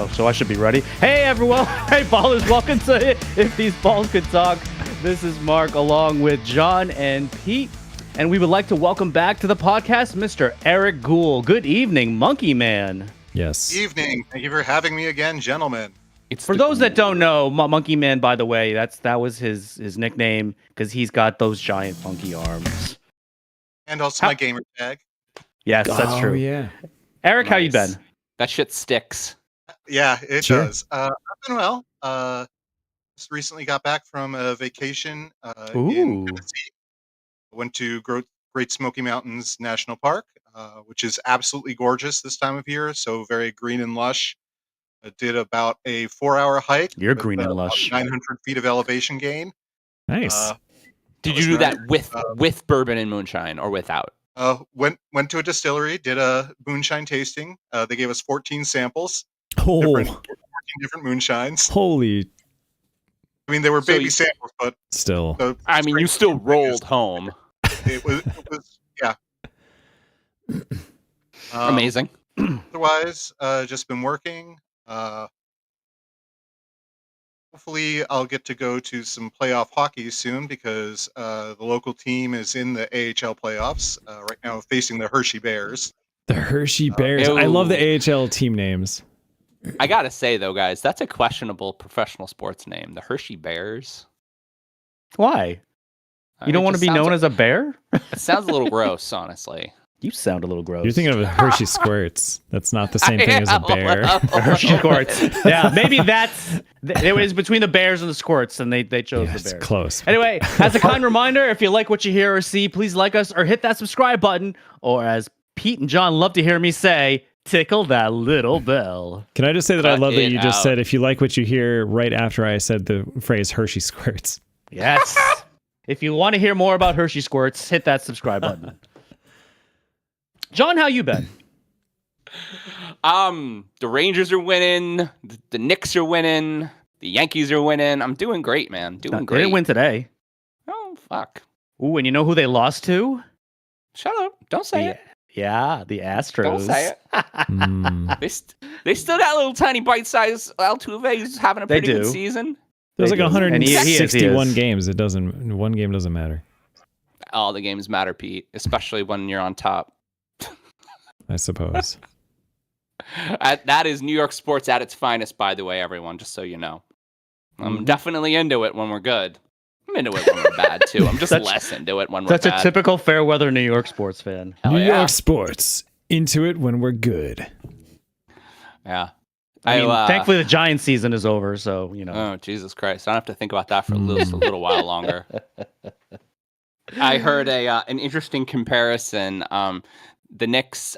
Oh, so I should be ready. Hey, everyone. Hey, ballers. Welcome to If These Balls Could Talk. This is Mark along with John and Pete. And we would like to welcome back to the podcast Mr. Eric Guhl. Good evening, Monkey Man. Yes. Evening. Thank you for having me again, gentlemen. For those that don't know, Monkey Man, by the way, that was his nickname because he's got those giant funky arms. And also my gamer tag. Yes, that's true. Yeah. Eric, how you been? That shit sticks. Yeah, it Sure. does. I've been well. Just recently got back from a vacation in Ooh. Tennessee. Went to Great Smoky Mountains National Park, which is absolutely gorgeous this time of year. So very green and lush. I did about a 4-hour hike. You're with, green and about lush. 900 feet of elevation gain. Nice. Did was you do nice. that with bourbon and moonshine or without? Went to a distillery, did a moonshine tasting. They gave us 14 samples, Oh, 14 different moonshines. holy. I mean, they were So baby you- samples, but Still. I mean, you still rolled home. It was yeah. Amazing. Otherwise, just been working. Hopefully, I'll get to go to some playoff hockey soon because the local team is in the AHL playoffs right now, facing the Hershey Bears. The Hershey Bears. I love the Ew. AHL team names. I gotta say though, guys, that's a questionable professional sports name. The Hershey Bears. Why? I You don't mean, want to be known as a bear? It sounds a little gross, honestly. You sound a little gross. You're thinking of Hershey Squirts. That's not the same thing as a bear. Hershey Squirts. Yeah, maybe it was between the Bears and the Squirts, and they chose Yeah, the it's Bears. close. Anyway, as a kind reminder, if you like what you hear or see, please like us or hit that subscribe button, or as Pete and John love to hear me say, tickle that little bell. Can I just say that I Cut love that it you just out. said, if you like what you hear, right after I said the phrase Hershey Squirts. Yes. If you want to hear more about Hershey Squirts, hit that subscribe button. John, how you been? The Rangers are winning. The Knicks are winning. The Yankees are winning. I'm doing great, man. Doing They great. didn't win today. Oh fuck! Ooh, and you know who they lost to? Shut up! Don't say it. Yeah, the Astros. Don't say it. Mm. They still got little tiny bite-sized Altuve who's having a They pretty do. good season. There's They like do. And he is. 161 games. One game doesn't matter, All the games matter, Pete, especially when you're on top. I suppose. That is New York sports at its finest, by the way, everyone, just so you know. I'm definitely into it when we're good. I'm into it when we're bad, too. I'm just less into it when we're Such bad. a typical fair weather New York sports fan. Hell New yeah. York sports. Into it when we're good. Yeah. I mean, thankfully the Giants season is over, so, you know. Oh, Jesus Christ. I don't have to think about that for just a little while longer. I heard an interesting comparison. The Knicks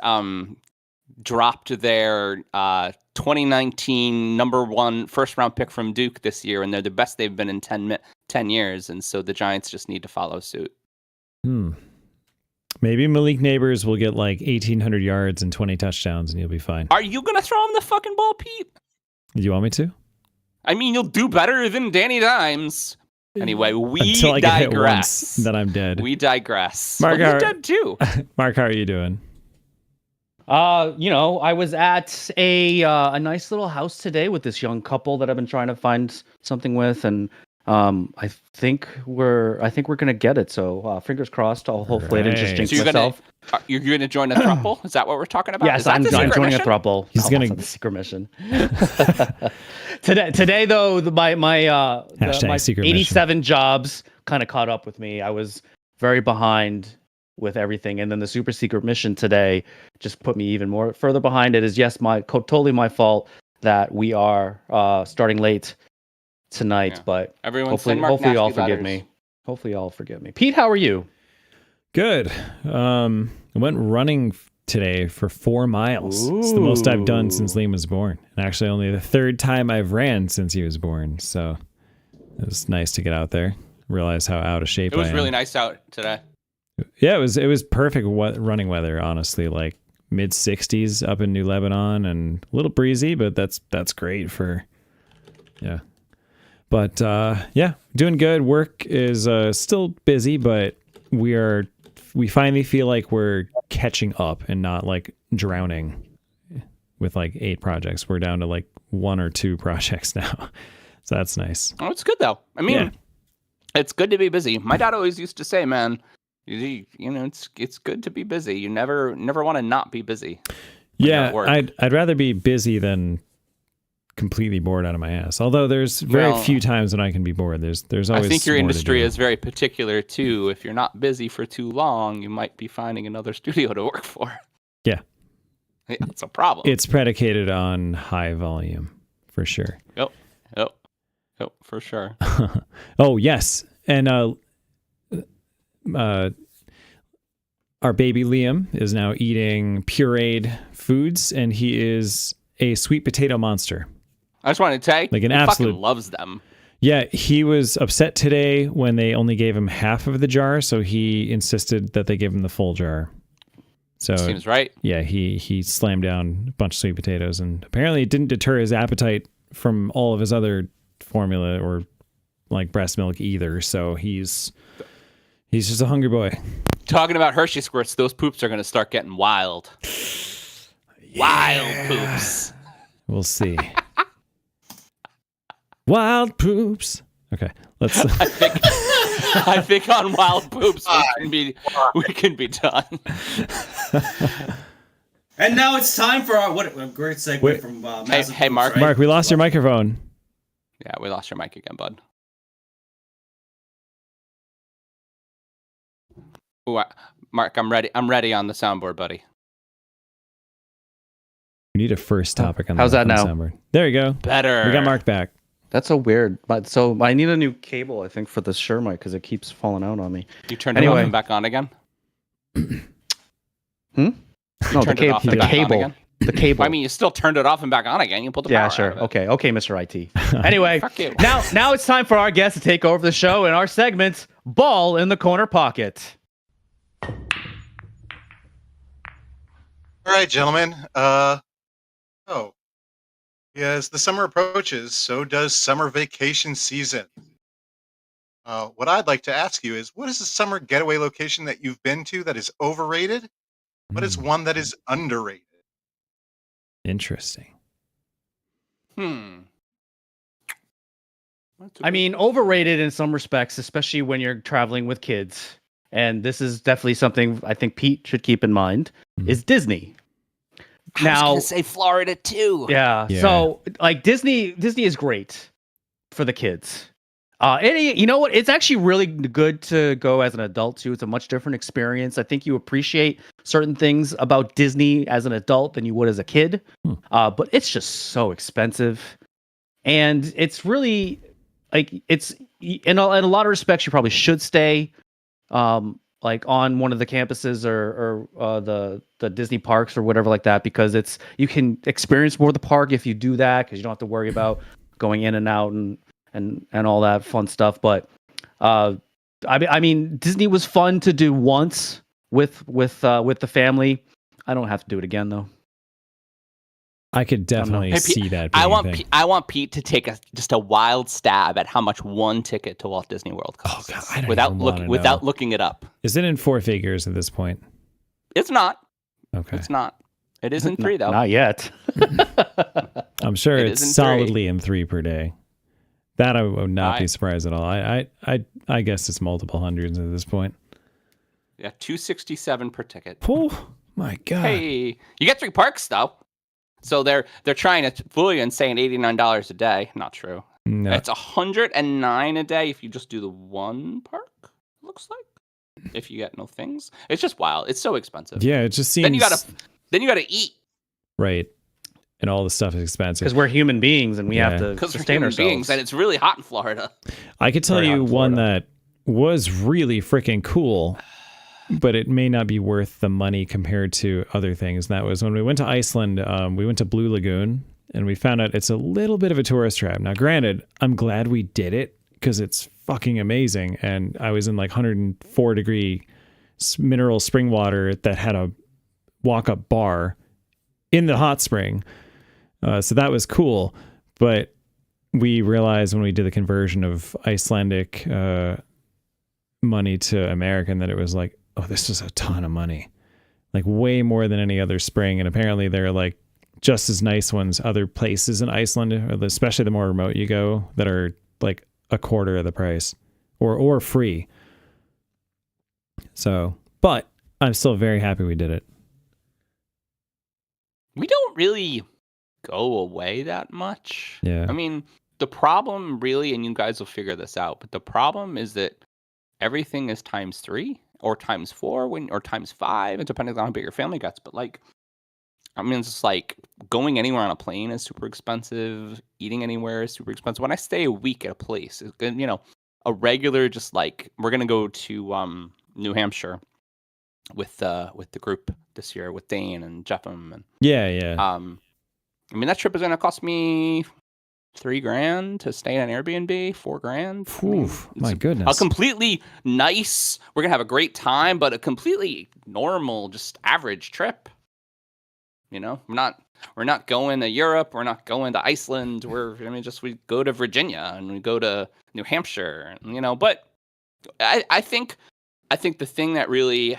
dropped their 2019 number one first round pick from Duke this year, and they're the best they've been in 10 years. And so the Giants just need to follow suit. Maybe Malik Neighbors will get like 1,800 yards and 20 touchdowns, and you'll be fine. Are you going to throw him the fucking ball, Pete? Do you want me to? I mean, you'll do better than Danny Dimes. Anyway, we Until I get hit digress. once, then I'm dead. We digress. Mark, Well, how- you're dead too. Mark, how are you doing? I was at a nice little house today with this young couple that I've been trying to find something with, and I think we're gonna get it. So fingers crossed. Hopefully I didn't just Right. jinx So you're myself. You're going to join a throuple? Is that what we're talking about? Yes, Is that I'm the secret joining a mission? throuple. He's gonna- that's not the secret mission. Today though, my secret 87 jobs kind of caught up with me. I was very behind with everything, and then the super secret mission today just put me even more further behind. It is totally my fault that we are starting late tonight, Yeah. but Everyone hopefully send Mark y'all nasty forgive letters. me. Hopefully y'all forgive me. Pete, how are you? Good. I went running today for 4 miles. It's the most I've done since Liam was born. And actually only the 3rd time I've ran since he was born. So it was nice to get out there, realize how out of shape It was I am. really nice out today. Yeah, it was perfect running weather, honestly, like mid 60s up in New Lebanon and a little breezy, but that's great for yeah. But yeah, doing good. Work is still busy, but we finally feel like we're catching up and not like drowning. with like 8 projects. We're down to like 1 or 2 projects now. So that's nice. Oh, it's good though. I mean, it's good to be busy. My dad always used to say, man, you know, it's good to be busy. You never want to not be busy. Yeah, I'd rather be busy than completely bored out of my ass. Although there's very few times when I can be bored. There's always. I think your more industry to do. is very particular too. If you're not busy for too long, you might be finding another studio to work for. Yeah, it's a problem. It's predicated on high volume for sure. Yep, for sure. Oh yes, and our baby Liam is now eating pureed foods, and he is a sweet potato monster. I just wanted to say, like an he absolute fucking loves them. Yeah, he was upset today when they only gave him half of the jar, so he insisted that they give him the full jar. So seems right. Yeah, he slammed down a bunch of sweet potatoes, and apparently it didn't deter his appetite from all of his other formula or like breast milk either. So he's just a hungry boy. Talking about Hershey squirts, those poops are going to start getting wild. Yeah. Wild poops. We'll see. Wild poops. Okay, let's. I think on wild poops we can be done. And now it's time for our what a great segue from Hey, Mark. Right? Mark, we lost your microphone. Yeah, we lost your mic again, bud. Ooh, Mark, I'm ready. I'm ready on the soundboard, buddy. We need a first topic on How's that now? Soundboard. There you go. Better. We got Mark back. That's so weird. But so I need a new cable, I think, for the Shure mic because it keeps falling out on me. You turned it off and back on again? No, the cable. The cable. Well, I mean, you still turned it off and back on again. You pulled the power Yeah, sure. out of it. Okay, Mr. IT. Anyway, Fuck you. now it's time for our guest to take over the show in our segment, Ball in the Corner Pocket. All right, gentlemen. As the summer approaches, so does summer vacation season. What I'd like to ask you is, what is the summer getaway location that you've been to that is overrated? What is one that is underrated? Interesting. I mean, overrated in some respects, especially when you're traveling with kids. And this is definitely something I think Pete should keep in mind, is Disney. I was going to say Florida too. Yeah. So like Disney is great for the kids. And you know what? It's actually really good to go as an adult too. It's a much different experience. I think you appreciate certain things about Disney as an adult than you would as a kid. But it's just so expensive. And it's really like it's in a lot of respects you probably should stay like on one of the campuses or the Disney parks or whatever like that, because you can experience more of the park if you do that, because you don't have to worry about going in and out and all that fun stuff. But I mean Disney was fun to do once with the family. I don't have to do it again though. I could definitely see that. I want Pete to take just a wild stab at how much one ticket to Walt Disney World costs. Oh, God, without looking it up. Is it in 4 figures at this point? It's not. Okay. It's not. It is in 3 though. Not yet. I'm sure it's solidly in 3 per day. That I would not be surprised at all. I guess it's multiple hundreds at this point. Yeah, $267 per ticket. Oh my God. Hey, you get 3 parks though. So they're trying to fool you and saying $89 a day. Not true. No. It's $109 a day if you just do the one park. Looks like if you get no things. It's just wild. It's so expensive. Yeah, it just seems. Then you gotta eat. Right, and all the stuff is expensive because we're human beings and we have to sustain ourselves. Beings, and it's really hot in Florida. I could tell you one that was really freaking cool, but it may not be worth the money compared to other things. And that was when we went to Iceland. We went to Blue Lagoon, and we found out it's a little bit of a tourist trap. Now, granted, I'm glad we did it because it's fucking amazing. And I was in like 104-degree mineral spring water that had a walk-up bar in the hot spring. So that was cool. But we realized when we did the conversion of Icelandic money to American that it was like, oh, this is a ton of money, like way more than any other spring. And apparently they're like just as nice ones other places in Iceland, especially the more remote you go, that are like a quarter of the price or free. So, but I'm still very happy we did it. We don't really go away that much. Yeah. I mean, the problem really, and you guys will figure this out, but the problem is that everything is times 3 or times 4 or times 5, and depending on how big your family gets. But like, I mean, it's just like going anywhere on a plane is super expensive. Eating anywhere is super expensive. When I stay a week at a place, you know, a regular, just like we're gonna go to New Hampshire with the group this year with Dane and Jeffem and Yeah. I mean, that trip is gonna cost me $3,000 to stay in an Airbnb, $4,000. I mean, Oof, my it's goodness. a completely nice. We're gonna have a great time, but a completely normal, just average trip. You know, we're not going to Europe. We're not going to Iceland. We go to Virginia and we go to New Hampshire. You know, but I think the thing that really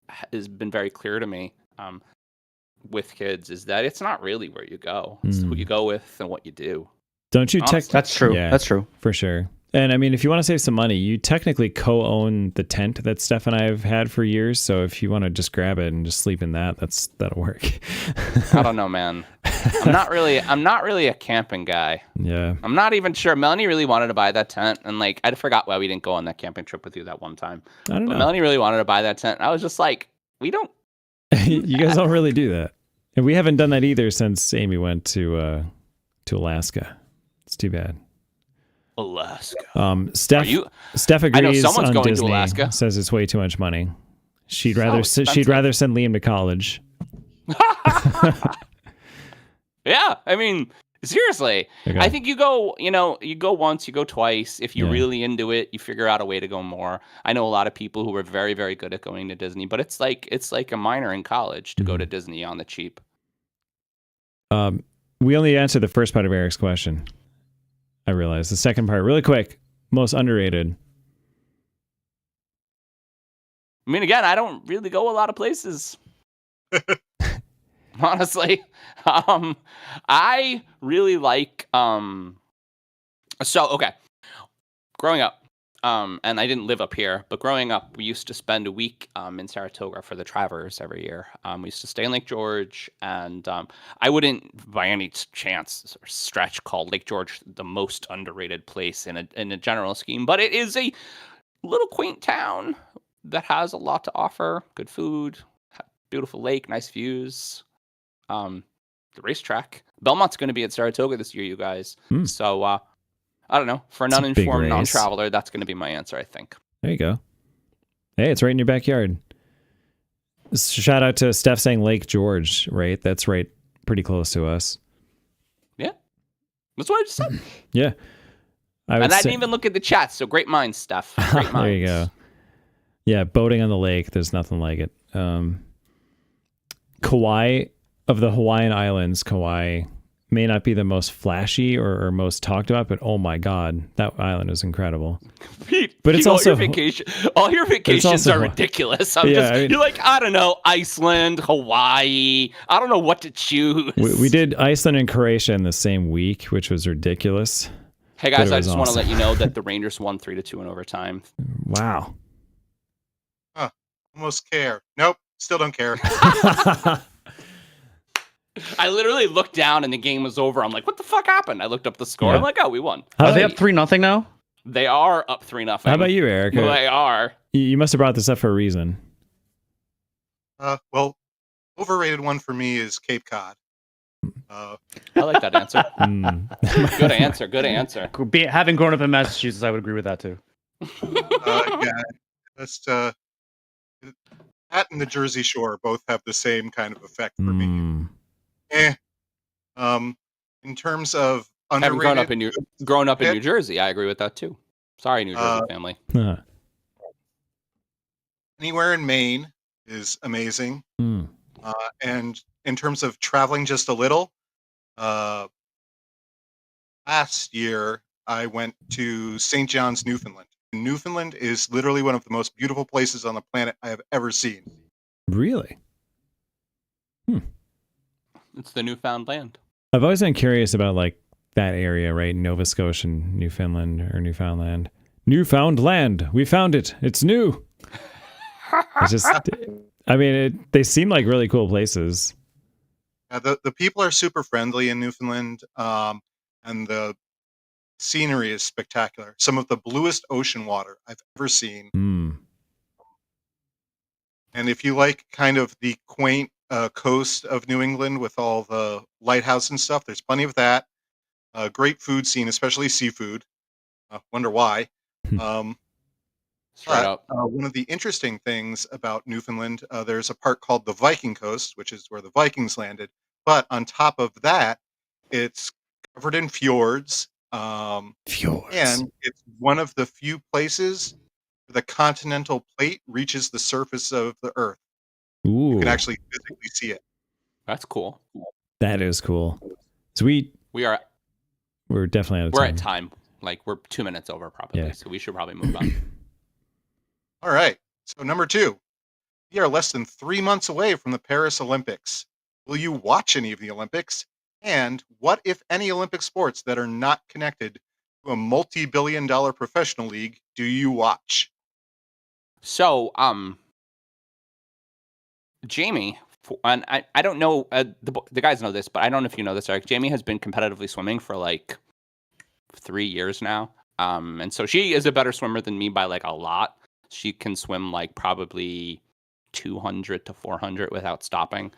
has been very clear to me with kids is that it's not really where you go. It's who you go with and what you do. Don't you That's true. Yeah, That's true. for sure. And I mean, if you want to save some money, you technically co-own the tent that Steph and I have had for years. So if you want to just grab it and just sleep in that, that'll work. I don't know, man. I'm not really a camping guy. Yeah. I'm not even sure. Melanie really wanted to buy that tent, and like I forgot why we didn't go on that camping trip with you that one time. I don't know. Melanie really wanted to buy that tent. And I was just like, we don't. You guys don't really do that. And we haven't done that either since Amy went to Alaska. It's too bad. Alaska. Steph I know agrees someone's on going to Disney. Alaska. Says it's way too much money. She'd rather send Liam to college. Yeah, I mean, seriously. Okay. I think you go once, you go twice. If you're really into it, you figure out a way to go more. I know a lot of people who are very, very good at going to Disney, but it's like a minor in college to go to Disney on the cheap. We only answered the first part of Eric's question. I realized the second part, really quick, most underrated. I mean, again, I don't really go a lot of places. Honestly, I really like. Okay, growing up, and I didn't live up here, but growing up, we used to spend a week in Saratoga for the Travers every year. We used to stay in Lake George, and I wouldn't, by any chance or stretch, call Lake George the most underrated place in a general scheme, but it is a little quaint town that has a lot to offer. Good food, beautiful lake, nice views. The racetrack. Belmont's going to be at Saratoga this year, you guys. So, I don't know. For an uninformed non-traveler, that's going to be my answer, I think. There you go. Hey, it's right in your backyard. Shout out to Steph saying Lake George, right? That's right pretty close to us. Yeah. That's what I just said. Yeah. I didn't even look at the chat, so great minds, Steph. Great minds. There you go. Yeah, boating on the lake, there's nothing like it. Kauai, of the Hawaiian Islands, Kauai may not be the most flashy or most talked about, but oh my God, that island is incredible. Pete, but it's also all your vacations are ridiculous. You're like, I don't know, Iceland, Hawaii. I don't know what to choose. We did Iceland and Croatia in the same week, which was ridiculous. Hey guys, I just want to let you know that the Rangers won 3-2 in overtime. Wow. Almost care. Nope, still don't care. I literally looked down and the game was over. I'm like, what the fuck happened? I looked up the score. Yeah. I'm like, oh, we won. Are they up 3-0 now? They are up 3-0. How about you, Eric? They are. You must have brought this up for a reason. Well, overrated one for me is Cape Cod. I like that answer. Good answer. Good answer. Having grown up in Massachusetts, I would agree with that too. Yeah, just that and the Jersey Shore both have the same kind of effect for me. In terms of underrated, having grown up in New Jersey, I agree with that too. Sorry, New Jersey family. Anywhere in Maine is amazing. And in terms of traveling just a little, last year I went to St. John's, Newfoundland. Newfoundland is literally one of the most beautiful places on the planet I have ever seen. Really? It's the newfound land. I've always been curious about like that area, right? Nova Scotia, Newfoundland, or Newfoundland. Newfoundland. We found it. It's new. It's just, I mean, they seem like really cool places. The people are super friendly in Newfoundland, and the scenery is spectacular. Some of the bluest ocean water I've ever seen. Mm. And if you like kind of the quaint coast of New England with all the lighthouse and stuff, there's plenty of that. Great food scene, especially seafood. Wonder why. Straight up. One of the interesting things about Newfoundland, there's a part called the Viking Coast, which is where the Vikings landed. But on top of that, it's covered in fjords. Fjords. And it's one of the few places where the continental plate reaches the surface of the Earth. Ooh, You can actually physically see it. That's cool. that is cool. So we're definitely out of We're time. at time. Like we're 2 minutes over probably. Yeah. So we should probably move on. All right. So number 2, we are less than 3 months away from the Paris Olympics. Will you watch any of the Olympics? And what, if any, Olympic sports that are not connected to a multi-billion-dollar professional league do you watch? So, Jamie, and I don't know, the guys know this, but I don't know if you know this, Eric. Jamie has been competitively swimming for like 3 years now. And so she is a better swimmer than me by like a lot. She can swim like probably 200 to 400 without stopping.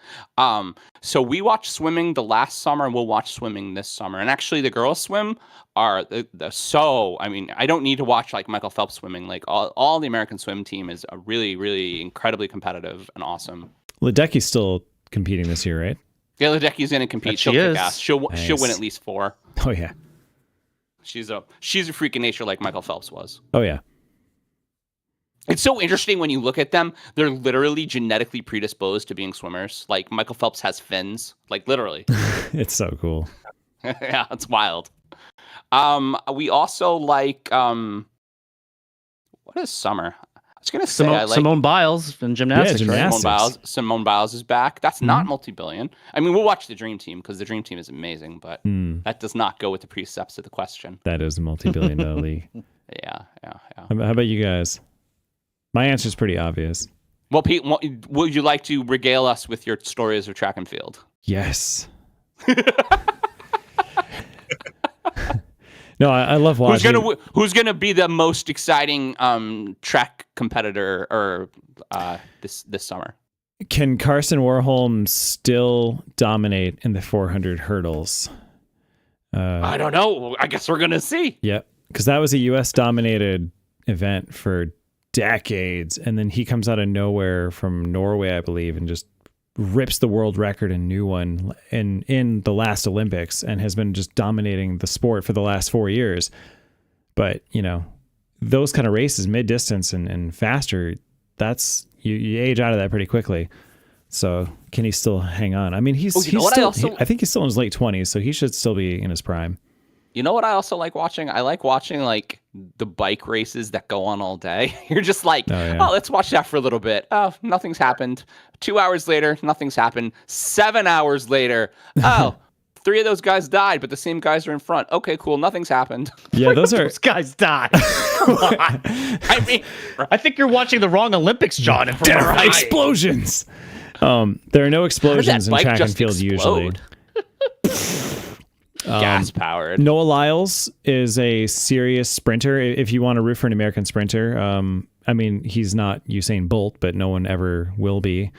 So we watched swimming the last summer, and we'll watch swimming this summer. And actually, the girls swim are I mean, I don't need to watch like Michael Phelps swimming. Like all the American swim team is a really, really incredibly competitive and awesome. Ledecky's still competing this year, right? Yeah, Ledecky's going to compete. That She'll she kick is. ass. She'll Nice. win at least 4. Oh yeah. She's a freak of nature like Michael Phelps was. Oh yeah. It's so interesting when you look at them. They're literally genetically predisposed to being swimmers. Like Michael Phelps has fins, like literally. It's so cool. Yeah, it's wild. We also like what is summer? I was gonna say I like Simone Biles in gymnastics, Yeah, right? gymnastics. Simone Biles is back. That's not multi-billion. I mean, we'll watch the Dream Team because the Dream Team is amazing, but that does not go with the precepts of the question. That is a multi-billion-dollar league. Yeah. How about you guys? My answer is pretty obvious. Well, Pete, would you like to regale us with your stories of track and field? Yes. No, I love watching. Who's gonna be the most exciting track competitor or this summer? Can Carson Warholm still dominate in the 400 hurdles? I don't know. I guess we're gonna see. Yep, because that was a U.S. dominated event for decades, and then he comes out of nowhere from Norway, I believe, and just rips the world record, a new one, in the last Olympics, and has been just dominating the sport for the last 4 years. But you know, those kind of races, mid distance and faster, that's you age out of that pretty quickly. So can he still hang on? I mean, I think he's still in his late 20s, so he should still be in his prime. You know what I also like watching? I like watching like the bike races that go on all day. You're just like, oh, let's watch that for a little bit. Oh, nothing's happened. 2 hours later, nothing's happened. 7 hours later, oh, 3 of those guys died, but the same guys are in front. Okay, cool. Nothing's happened. Yeah, those guys died. I mean, I think you're watching the wrong Olympics, John. If we're right. Explosions. There are no explosions in track and field usually. Gas powered. Noah Lyles is a serious sprinter. If you want to root for an American sprinter, I mean, he's not Usain Bolt, but no one ever will be.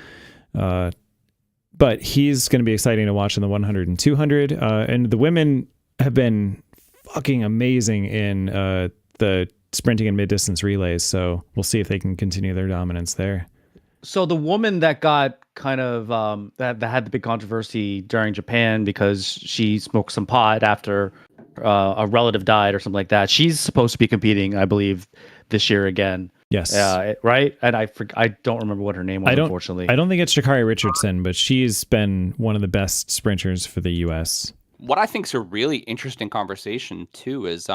But he's going to be exciting to watch in the 100 and 200. And the women have been fucking amazing in the sprinting and mid-distance relays. So we'll see if they can continue their dominance there. So the woman that got kind of that had the big controversy during Japan because she smoked some pot after a relative died or something like that. She's supposed to be competing, I believe, this year again. Yes. Right. And I don't remember what her name was. Unfortunately, I don't think it's Sha'Carri Richardson, but she's been one of the best sprinters for the U.S. What I think is a really interesting conversation too is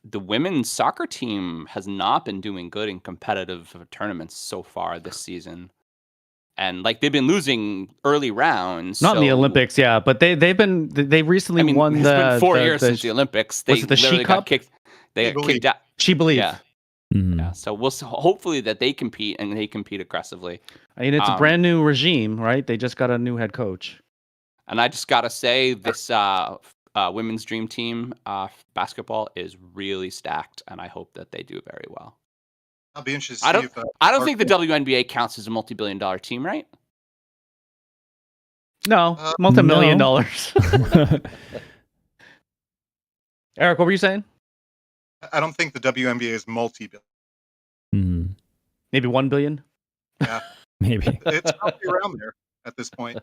the women's soccer team has not been doing good in competitive tournaments so far this season. And like they've been losing early rounds. Not in the so- Olympics, yeah, but they recently I mean, won it's the been 4 years since the Olympics. They was it the She literally got Cup? kicked. They She got kicked out. She Believe. Yeah. Mhm. Yeah, so hopefully that they compete and they compete aggressively. I mean, it's a brand new regime, right? They just got a new head coach. And I just gotta say, this women's dream team basketball is really stacked, and I hope that they do very well. I'll be interested to see if I don't think the WNBA counts as a multi-billion-dollar team, right? No, Uh, multi-million no. dollars. Eric, what were you saying? I don't think the WNBA is multi-billion. Mhm. Maybe 1 billion. Yeah, Maybe. it's probably around there at this point.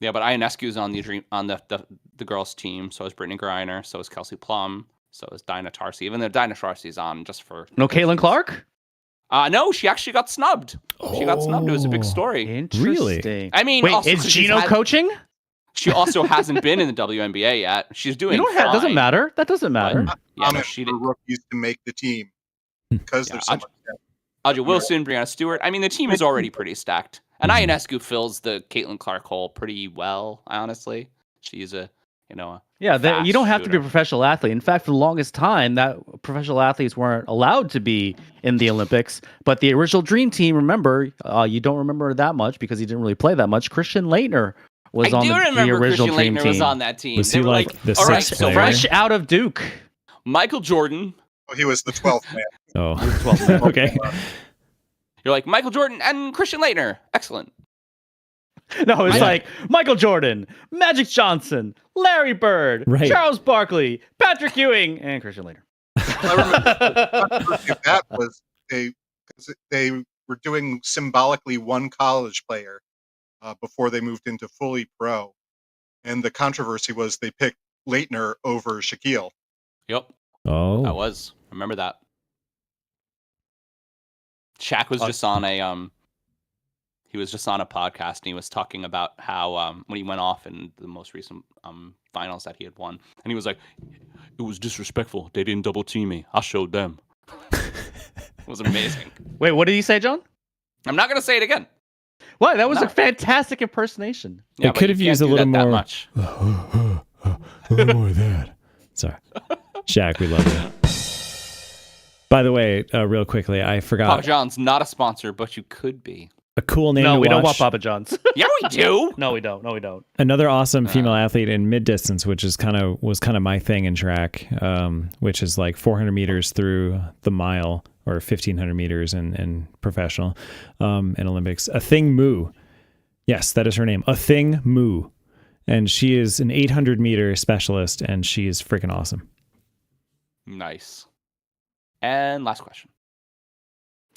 Yeah, but Ionescu's on the girls' team. So is Brittany Griner. So is Kelsey Plum. So is Dinah Tarsi. Even though Dinah Tarsi's on just for No, Caitlin Clark. No, she actually got snubbed. She got snubbed. It was a big Oh. story. Interesting. I mean, Wait, also, is 'cause she's Gino coaching? She also hasn't been in the WNBA yet. She's doing. You don't have. Doesn't fine. matter. That doesn't matter. Yeah, I'm no, in she for did. rookies to make the team because Yeah, there's so much depth. Audrey Wilson, Brianna Stewart. I mean, the team is already pretty stacked. And Ionescu fills the Caitlin Clark hole pretty well, honestly. She's a. Yeah, fast you don't have to be a shooter. professional athlete. In fact, for the longest time, that professional athletes weren't allowed to be in the Olympics. But the original Dream Team, remember, you don't remember that much because he didn't really play that much. Christian Leitner was I on do the remember original Christian Dream Leitner Team. was on that team. Was They he were like the all right, sixth so player? Fresh out of Duke. Michael Jordan. Oh, he was the 12th man. Oh, 12th man. okay. You're like Michael Jordan and Christian Leitner. Excellent. No, it's Yeah. like Michael Jordan, Magic Johnson, Larry Bird, Right. Charles Barkley, Patrick Ewing, and Christian Leitner. I remember the controversy of that was they were doing symbolically one college player before they moved into fully pro, and the controversy was they picked Leitner over Shaquille. Yep. Oh. I was. Remember that. Shaq was just on a he was just on a podcast and he was talking about how when he went off in the most recent finals that he had won, and he was like, it was disrespectful. They didn't double team me. I showed them. It was amazing. Wait, what did he say, John? I'm not gonna say it again. What? That was No. a fantastic impersonation. It but could you have can't used a do little that more- much. A little more of that. Sorry. Shaq, we love you. By the way, real quickly, I Papa forgot John's not a sponsor, but you could be. a cool name No, to we don't want watch. Papa John's. Yeah, we do. No, we don't. No, we don't. Another awesome female athlete in mid distance, which is was kind of my thing in track, which is like 400 meters through the mile or 1500 meters in professional in Olympics. A Thing Mu. Yes, that is her name. A Thing Mu. And she is an 800 meter specialist, and she is freaking awesome. Nice. And last question.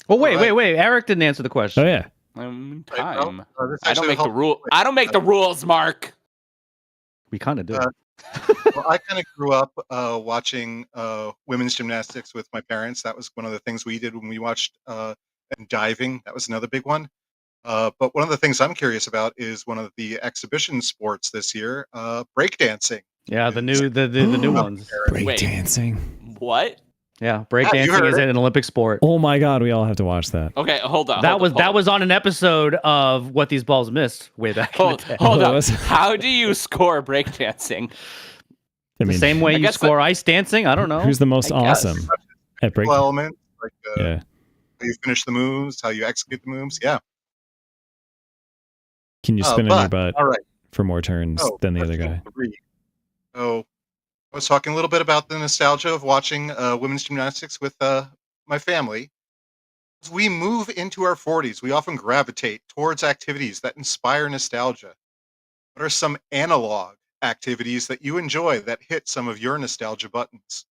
Well, wait. Right. Eric didn't answer the question. Oh yeah. Time. This I don't actually make the helped- rule. I don't make the rules, Mark. We kind of did. Well, I kind of grew up watching women's gymnastics with my parents. That was one of the things we did when we watched and diving. That was another big one. But one of the things I'm curious about is one of the exhibition sports this year, breakdancing. Yeah, the new the new ones. Break dancing. What? Yeah, Yeah, you breakdancing heard is it. an Olympic sport. Oh my God, we all have to watch that. Okay, hold on. That was on an episode of What These Balls Missed way back in the day. Hold Oh, on. was- How do you score breakdancing? I The mean, same way I you guess score ice dancing. I don't know. who's the most I guess. awesome at break? Technical elements, like Yeah. how you finish the moves, how you execute the moves. Yeah. Can you spin on your but- butt All right. for more turns than the other guy? question 3. So I was talking a little bit about the nostalgia of watching women's gymnastics with my family. As we move into our 40s, we often gravitate towards activities that inspire nostalgia. What are some analog activities that you enjoy that hit some of your nostalgia buttons?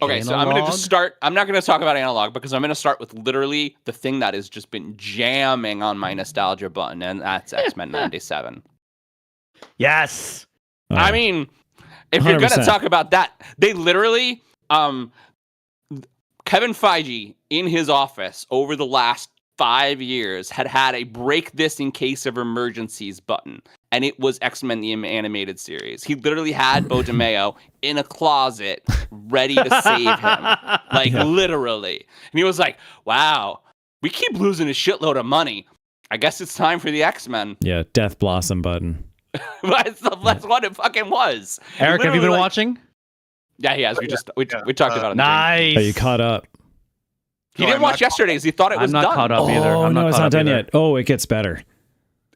Okay, so I'm going to Analog? just start. I'm not going to talk about analog because I'm going to start with literally the thing that has just been jamming on my nostalgia button, and that's X-Men 97. Yes. I mean, if you're going to 100%. talk about that, they literally, Kevin Feige in his office over the last 5 years had a break this in case of emergencies button, and it was X-Men the animated series. He literally had Bo DeMeo in a closet ready to save him, like Yeah. literally. And he was like, wow, We keep losing a shitload of money. I guess it's time for the X-Men. Yeah, Death Blossom button. That's what it fucking was. Eric, have you been Literally, watching? Yeah, he has. We talked about it. Nice. Are you caught up? He No, didn't I'm watch not yesterday's. He thought it was I'm not done. caught up either. Oh, I'm no, it's caught not up done either. yet. Oh, it gets better.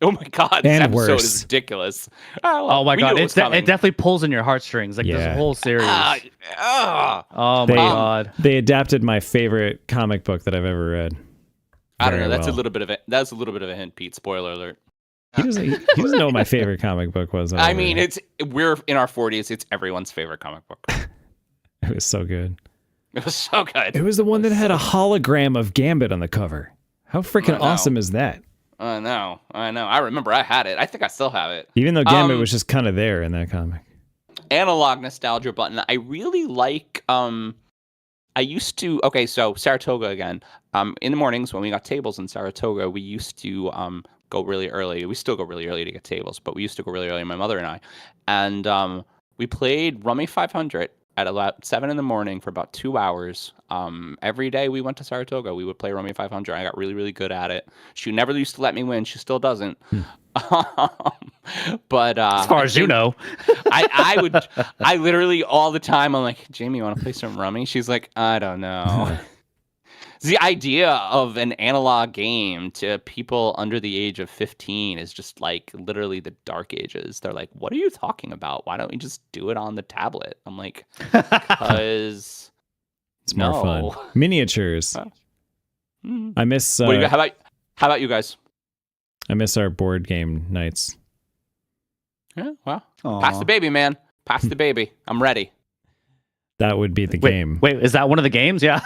Oh my god, this And episode worse. is ridiculous. Oh my we god, knew it it was coming. definitely pulls in your heartstrings. Like Yeah. this whole series. Oh my They- god. They adapted my favorite comic book that I've ever read. I don't know. Very That's well. a little bit of it. That's a little bit of a hint, Pete. Spoiler alert. He doesn't know what my favorite comic book was. I mean, we're in our 40s. It's everyone's favorite comic book. It was so good. It was so good. It was the one that had a hologram of Gambit on the cover. How freaking I know. awesome is that? I know. I remember I had it. I think I still have it. Even though Gambit was just kind of there in that comic. Analog nostalgia button. I really like. I used to. Okay, so Saratoga again. In the mornings when we got tables in Saratoga, we used to go really early. We still go really early to get tables, but we used to go really early. My mother and I, and we played Rummy 500 at about 7 a.m. for about 2 hours. Every day we went to Saratoga, we would play Rummy 500. I got really, really good at it. She never used to let me win. She still doesn't. But As far as you know. I literally all the time, I'm like, Jamie, you want to play some Rummy? She's like, I don't know. The idea of an analog game to people under the age of 15 is just like literally the dark ages. They're like, what are you talking about? Why don't we just do it on the tablet? I'm like, because It's more fun. Miniatures. I miss. What do you, how about you guys? I miss our board game nights. Yeah, well, Aw. pass the baby, man. Pass the baby. I'm ready. That would be the game. Wait, is that one of the games? Yeah.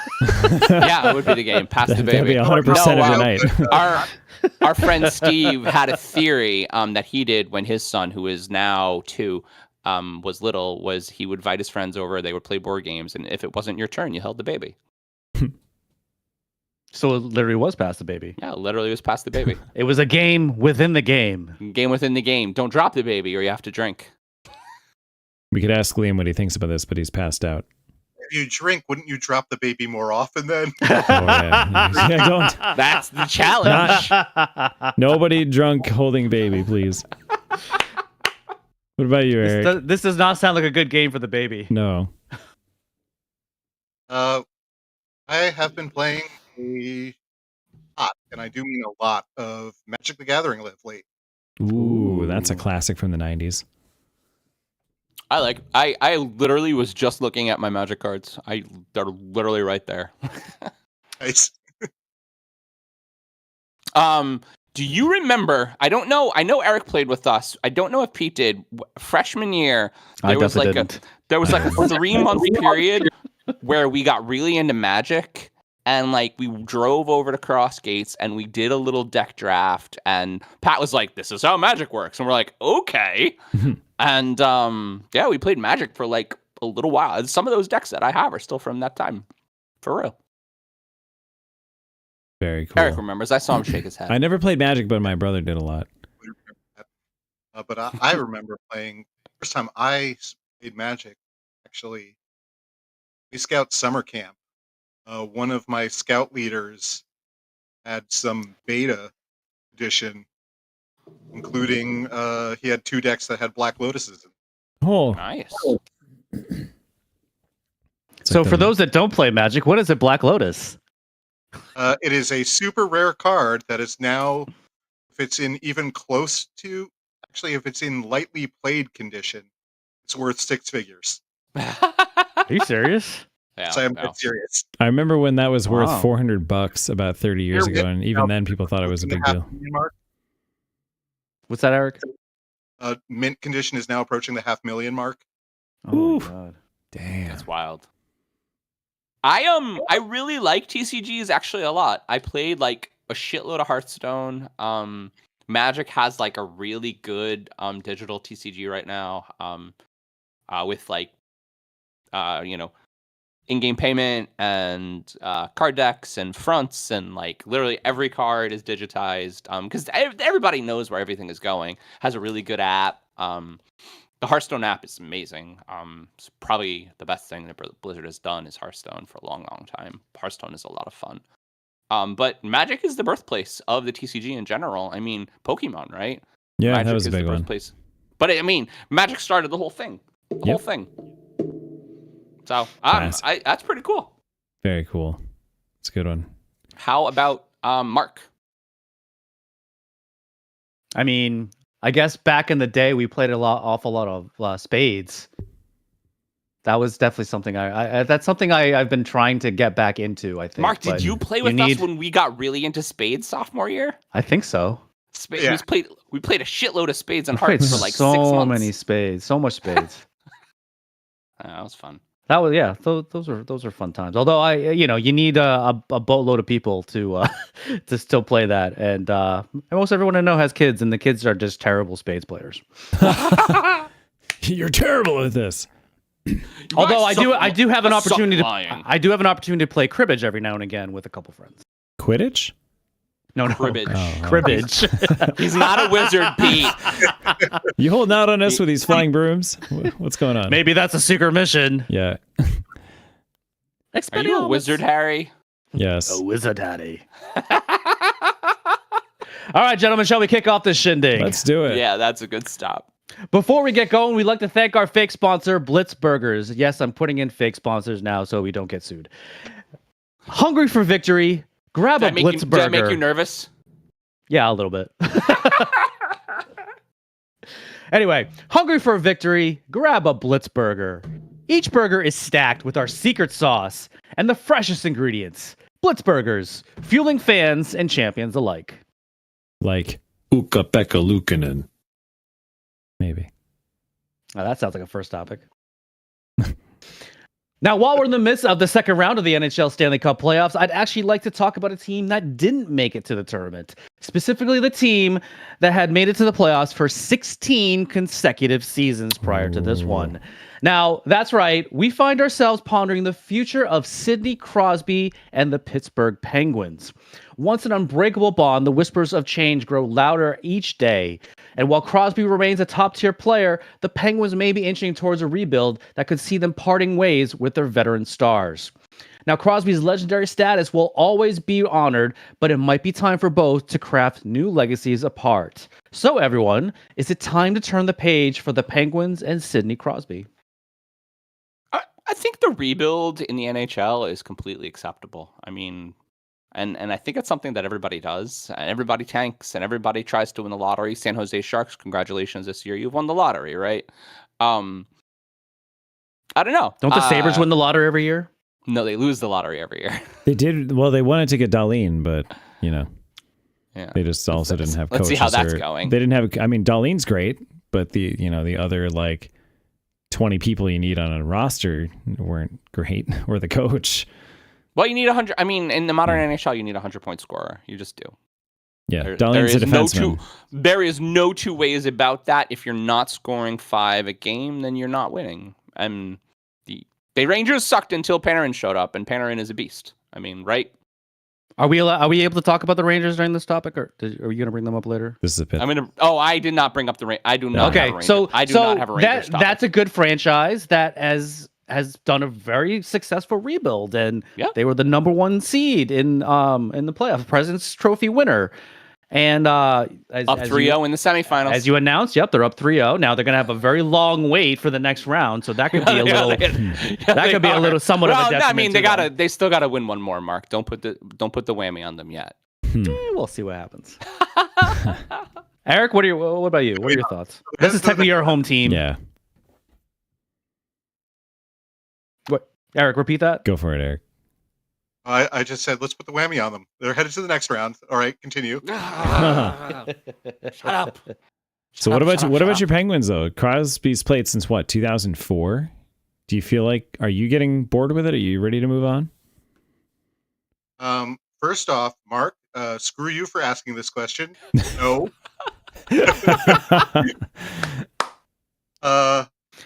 Yeah, it would be the game. Pass the That'd baby. be 100% of the night. Our friend Steve had a theory that he did when his son, who is now 2, was little, was he would invite his friends over, they would play board games, and if it wasn't your turn, you held the baby. So it literally was Pass the Baby. Yeah, literally was pass the baby. It was a game within the game. Game within the game. Don't drop the baby or you have to drink. We could ask Liam what he thinks about this, but he's passed out. If you drink, wouldn't you drop the baby more often then? Oh, yeah. Yeah, don't. That's the challenge. Nobody drunk holding baby, please. What about you, Eric? This does not sound like a good game for the baby. No. I have been playing a lot, and I do mean a lot, of Magic the Gathering live late. Ooh, that's a classic from the 90s. I literally was just looking at my Magic cards. They're literally right there. Nice. Do you remember? I don't know. I know Eric played with us. I don't know if Pete did. Freshman year, there was like a 3-month period where we got really into Magic, and like we drove over to Crossgates and we did a little deck draft. And Pat was like, "This is how Magic works," and we're like, "Okay." And yeah, we played Magic for like a little while. Some of those decks that I have are still from that time, for real. Very cool. Eric remembers. I saw him shake his head. I never played Magic, but my brother did a lot. But I remember playing, first time I played Magic, actually, Boy Scout summer camp. One of my scout leaders had some beta edition, including he had 2 decks that had Black Lotuses in. Oh, Nice. So for those that don't play Magic, what is it, Black Lotus? It is a super rare card that is now, if it's in even close to, actually, if it's in lightly played condition, it's worth 6 figures. Are you serious? Yeah, So I'm yeah. dead serious. I remember when that was worth Wow. $400 about 30 years ago, and even then people thought it was a big deal. What's that, Eric? Mint condition is now approaching the $500,000 mark. Oh Oof. my god. Damn. That's wild. I really like TCGs actually a lot. I played like a shitload of Hearthstone. Magic has like a really good digital TCG right now. With like in-game payment and card decks and fronts, and like literally every card is digitized. Because everybody knows where everything is going. Has a really good app. The Hearthstone app is amazing. It's probably the best thing that Blizzard has done is Hearthstone for a long, long time. Hearthstone is a lot of fun. But Magic is the birthplace of the TCG in general. I mean, Pokemon, right? Yeah, Magic that was a is big the one. birthplace. But I mean, Magic started the whole thing. The whole thing. So that's pretty cool. Very cool. It's a good one. How about Mark? I mean, I guess back in the day we played awful lot of spades. That was definitely something that's something I've been trying to get back into. I think. Mark, did you play with us when we got really into spades sophomore year? I think so. We played a shitload of spades and hearts for like 6 months. So many spades, so much spades. That was fun. That was those are fun times. Although you need a boatload of people to to still play that, and most everyone I know has kids, and the kids are just terrible spades players. You're terrible at this. Although I do have an opportunity to play cribbage every now and again with a couple friends. Quidditch? No. Cribbage. Cribbage. He's not a wizard, Pete. You holding out on us with these flying brooms? What's going on? Maybe that's a secret mission. Yeah. Are you a wizard, Harry? Yes. A wizard, Daddy. All right, gentlemen, shall we kick off this shindig? Let's do it. Yeah, that's a good stop. Before we get going, we'd like to thank our fake sponsor, Blitz Burgers. Yes, I'm putting in fake sponsors now so we don't get sued. Hungry for victory? Grab a Blitz burger. Does that make you nervous? Yeah, a little bit. Anyway, hungry for a victory? Grab a Blitz burger. Each burger is stacked with our secret sauce and the freshest ingredients. Blitz burgers, fueling fans and champions alike. Like Ukka-Pekka Luukkonen. Maybe. Oh, that sounds like a first topic. Now, while we're in the midst of the second round of the NHL Stanley Cup playoffs, I'd actually like to talk about a team that didn't make it to the tournament. Specifically, the team that had made it to the playoffs for 16 consecutive seasons prior to this one. Now, that's right. We find ourselves pondering the future of Sidney Crosby and the Pittsburgh Penguins. Once an unbreakable bond, the whispers of change grow louder each day. And while Crosby remains a top-tier player, the Penguins may be inching towards a rebuild that could see them parting ways with their veteran stars. Now, Crosby's legendary status will always be honored, but it might be time for both to craft new legacies apart. So, everyone, is it time to turn the page for the Penguins and Sidney Crosby? I think the rebuild in the NHL is completely acceptable. I mean, and I think it's something that everybody does. Everybody tanks and everybody tries to win the lottery. San Jose Sharks, congratulations this year. You've won the lottery, right? I don't know. Don't the Sabres win the lottery every year? No, they lose the lottery every year. They did. Well, they wanted to get Dahlin, but, Yeah. they just also didn't have coaches. Let's see how that's going. They didn't have, I mean, Dahlin's great, but the other, 20 people you need on a roster weren't great, or the coach. Well, you need 100. I mean, in the modern NHL, you need a 100-point scorer. You just do. Yeah, Dahlin's a defenseman. There is no two ways about that. If you're not scoring 5 a game, then you're not winning. And the Rangers sucked until Panarin showed up, and Panarin is a beast. I mean, right? Are we able to talk about the Rangers during this topic, or are you going to bring them up later? This is a pit. I did not bring up the Rangers. I do not. Okay, have a Rangers. I do not have a Rangers topic. That's a good franchise that has done a very successful rebuild, and they were the number 1 seed in the playoffs, President's Trophy winner, and up 3-0 in the semifinals. As you announced, they're up 3-0. Now they're going to have a very long wait for the next round, so that could be a little. Somewhat of a detriment. I mean, they still got to win one more. Mark, don't put the whammy on them yet. We'll see what happens. Eric, what about you? What are your thoughts? This is technically your home team. Yeah. What? Eric, repeat that. Go for it, Eric. I just said, let's put the whammy on them. They're headed to the next round. All right, continue. Shut up. So what about your Penguins though? Crosby's played since what, 2004? Do you feel like, are you getting bored with it? Are you ready to move on? First off, Mark, screw you for asking this question. No.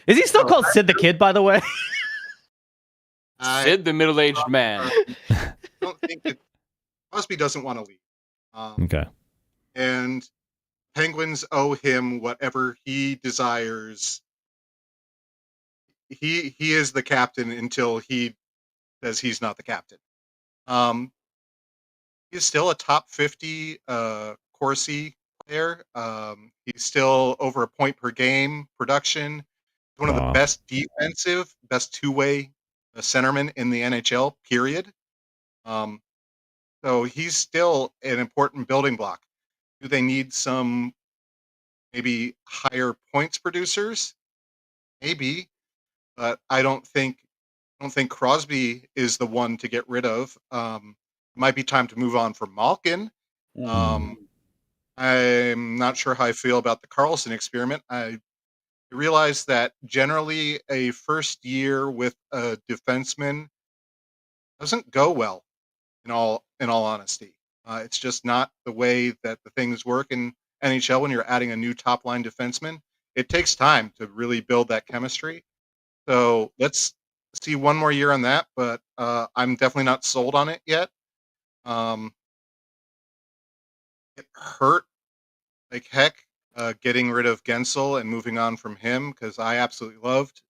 Is he still called Sid the Kid, by the way? Sid the middle-aged man. I don't think that Crosby doesn't want to leave. Okay. And Penguins owe him whatever he desires. He is the captain until he says he's not the captain. He's still a top 50 Corsi player. He's still over a point per game production. One of the Wow. best best two-way centermen in the NHL, period. So he's still an important building block. Do they need some maybe higher points producers? Maybe, but I don't think Crosby is the one to get rid of. Might be time to move on from Malkin. I'm not sure how I feel about the Carlson experiment. I realize that generally a first year with a defenseman doesn't go well. In all honesty, it's just not the way that the things work in NHL when you're adding a new top line defenseman. It takes time to really build that chemistry. So let's see one more year on that, but I'm definitely not sold on it yet. It hurt like heck getting rid of Gensel and moving on from him because I absolutely loved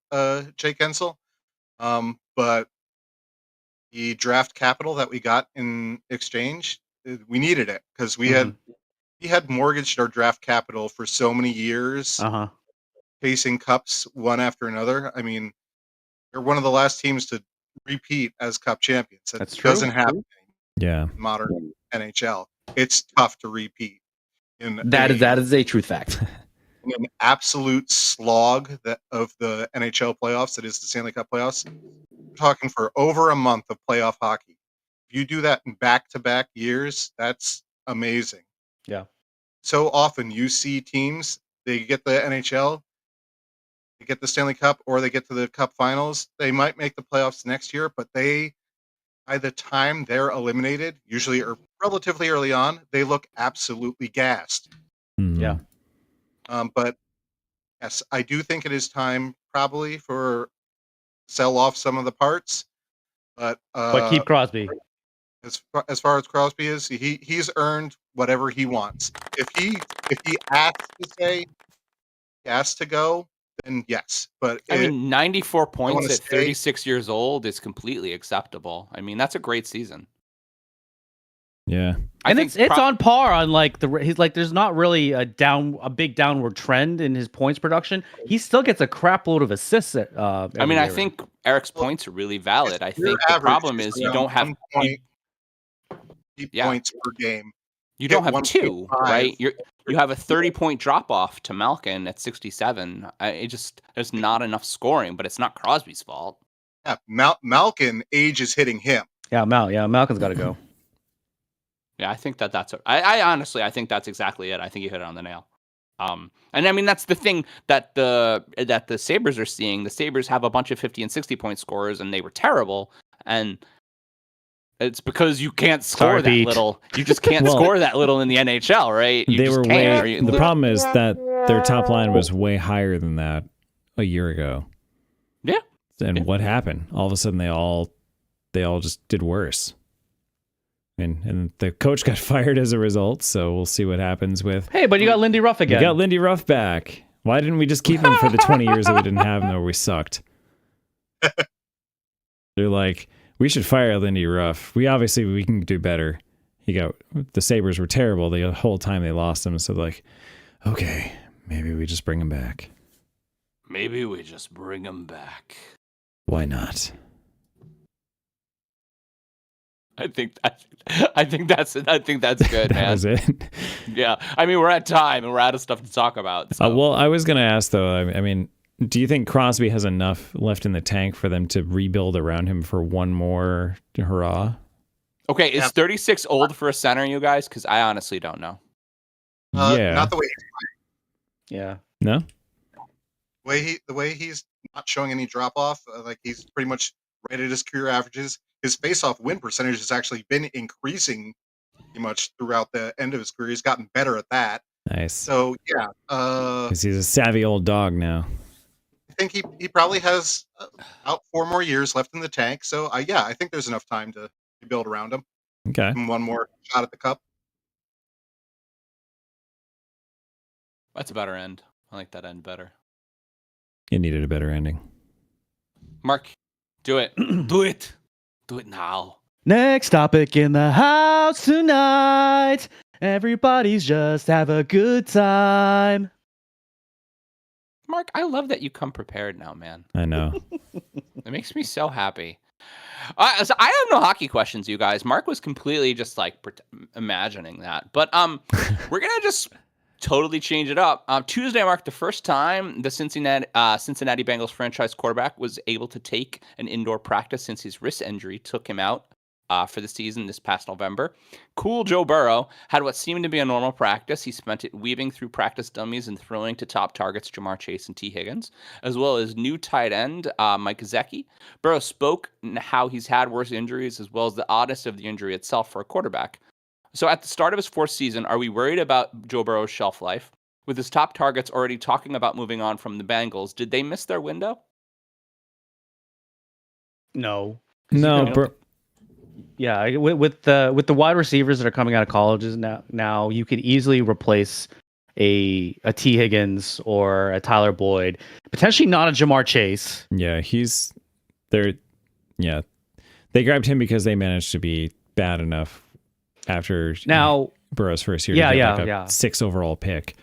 Jake Gensel. But the draft capital that we got in exchange, we needed it because we had mortgaged our draft capital for so many years, chasing cups one after another. I mean, they're one of the last teams to repeat as cup champions. That's true. Doesn't happen Yeah. in modern NHL. It's tough to repeat. That is a truth fact. In an absolute slog of the NHL playoffs, that is the Stanley Cup playoffs. We're talking for over a month of playoff hockey. If you do that in back-to-back years, that's amazing. Yeah. So often you see teams, they get the NHL, they get the Stanley Cup, or they get to the Cup Finals. They might make the playoffs next year, but by the time they're eliminated, usually or relatively early on, they look absolutely gassed. Yeah. But yes, I do think it is time probably for sell off some of the parts. But keep Crosby. As far as Crosby is, he's earned whatever he wants. If he asks to go, then yes. But I mean, 94 points at stay. 36 years old is completely acceptable. I mean, that's a great season. Yeah. And it's on par on like he's like there's not really a big downward trend in his points production. He still gets a crap load of assists at I mean, I think Eric's points are really valid. I think the problem is you don't have points per game. You don't have 2, right? You have a 30-point drop off to Malkin at 67. There's not enough scoring, but it's not Crosby's fault. Yeah, Malkin age is hitting him. Yeah, Malkin's got to go. Yeah, I think that's. I honestly, I think that's exactly it. I think you hit it on the nail. And I mean that's the thing that the Sabres are seeing. The Sabres have a bunch of 50 and 60-point scorers, and they were terrible. And it's because you can't score that little. You just can't score that little in the NHL, right? The problem is that their top line was way higher than that a year ago. Yeah. And what happened? All of a sudden, they all just did worse. And the coach got fired as a result, so we'll see what happens with... Hey, but you got Lindy Ruff again. You got Lindy Ruff back. Why didn't we just keep him for the 20 years that we didn't have him, where we sucked? They're like, we should fire Lindy Ruff. We can do better. The Sabres were terrible the whole time they lost him, so like, okay, maybe we just bring him back. Why not? I think that's good, man. That was it. Yeah, I mean we're at time and we're out of stuff to talk about. So. Well, I was going to ask though. I mean, do you think Crosby has enough left in the tank for them to rebuild around him for one more hurrah? Okay, is 36 old for a center, you guys? Because I honestly don't know. Not the way he's playing. Yeah. No. The way he's not showing any drop off, like he's pretty much right at his career averages. His face-off win percentage has actually been increasing pretty much throughout the end of his career. He's gotten better at that. Nice. So yeah, because he's a savvy old dog now. I think he probably has about 4 more years left in the tank. So I think there's enough time to build around him. Okay. Give him one more shot at the cup. That's a better end. I like that end better. It needed a better ending. Mark, do it. Do it. Do it now. Next topic in the house tonight. Everybody's just have a good time. Mark, I love that you come prepared now, man. I know. It makes me so happy. So I have no hockey questions, you guys. Mark was completely just like imagining that. But we're gonna just totally change it up. Tuesday marked the first time the Cincinnati Bengals franchise quarterback was able to take an indoor practice since his wrist injury took him out for the season this past November. Cool Joe Burrow had what seemed to be a normal practice. He spent it weaving through practice dummies and throwing to top targets Jamar Chase and T. Higgins, as well as new tight end Mike Gesicki. Burrow spoke how he's had worse injuries, as well as the oddness of the injury itself for a quarterback. So at the start of his fourth season, are we worried about Joe Burrow's shelf life? With his top targets already talking about moving on from the Bengals, did they miss their window? No. No, Yeah, with the wide receivers that are coming out of colleges now you could easily replace a T. Higgins or a Tyler Boyd, potentially not a Jamar Chase. Yeah, they grabbed him because they managed to be bad enough after Burrow's first year. Yeah, to yeah, get yeah. 6th overall pick.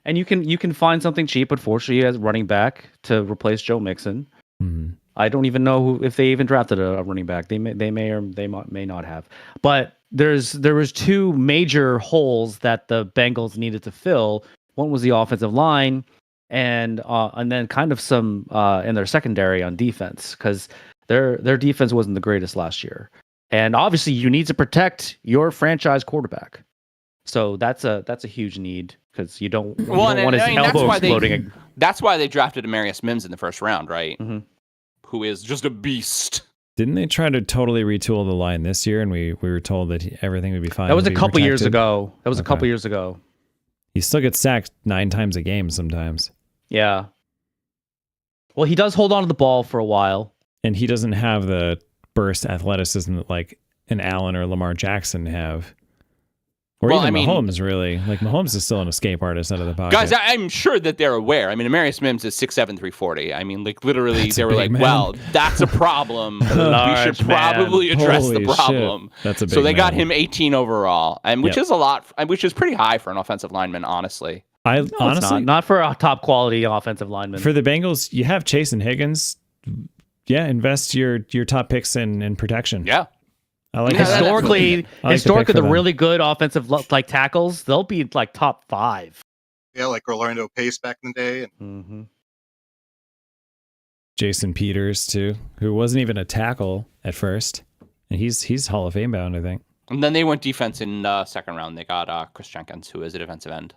And you can find something cheap, unfortunately, as running back to replace Joe Mixon. Mm-hmm. I don't even know if they even drafted a running back. They may or they may not have. But there was two major holes that the Bengals needed to fill. One was the offensive line, and then kind of some in their secondary on defense, because their defense wasn't the greatest last year. And obviously, you need to protect your franchise quarterback. So that's a huge need, because you don't want his elbow exploding. That's why they drafted Amarius Mims in the first round, right? Mm-hmm. Who is just a beast. Didn't they try to totally retool the line this year, and we were told that everything would be fine? That was a couple years ago. A couple years ago. He still gets sacked 9 times a game sometimes. Yeah. Well, he does hold on to the ball for a while. And he doesn't have the burst athleticism that like an Allen or Lamar Jackson have. Or even Mahomes, really. Like, Mahomes is still an escape artist out of the pocket. Guys, I'm sure that they're aware. I mean, Amarius Mims is 6'7", 340. I mean, like, literally, they were like, man. well, that's a problem. We should probably address the problem. Shit. That's a big So they got man. him 18 overall, and which is a lot, which is pretty high for an offensive lineman, honestly. Honestly, not for a top quality offensive lineman. For the Bengals, you have Chase and Higgins. Yeah, invest your top picks in protection. Yeah. I like historically, the really good offensive tackles, they'll be like top 5. Yeah, like Orlando Pace back in the day. Mm-hmm. Jason Peters too, who wasn't even a tackle at first, and he's Hall of Fame bound, I think. And then they went defense in the second round. They got Chris Jenkins, who is a defensive end.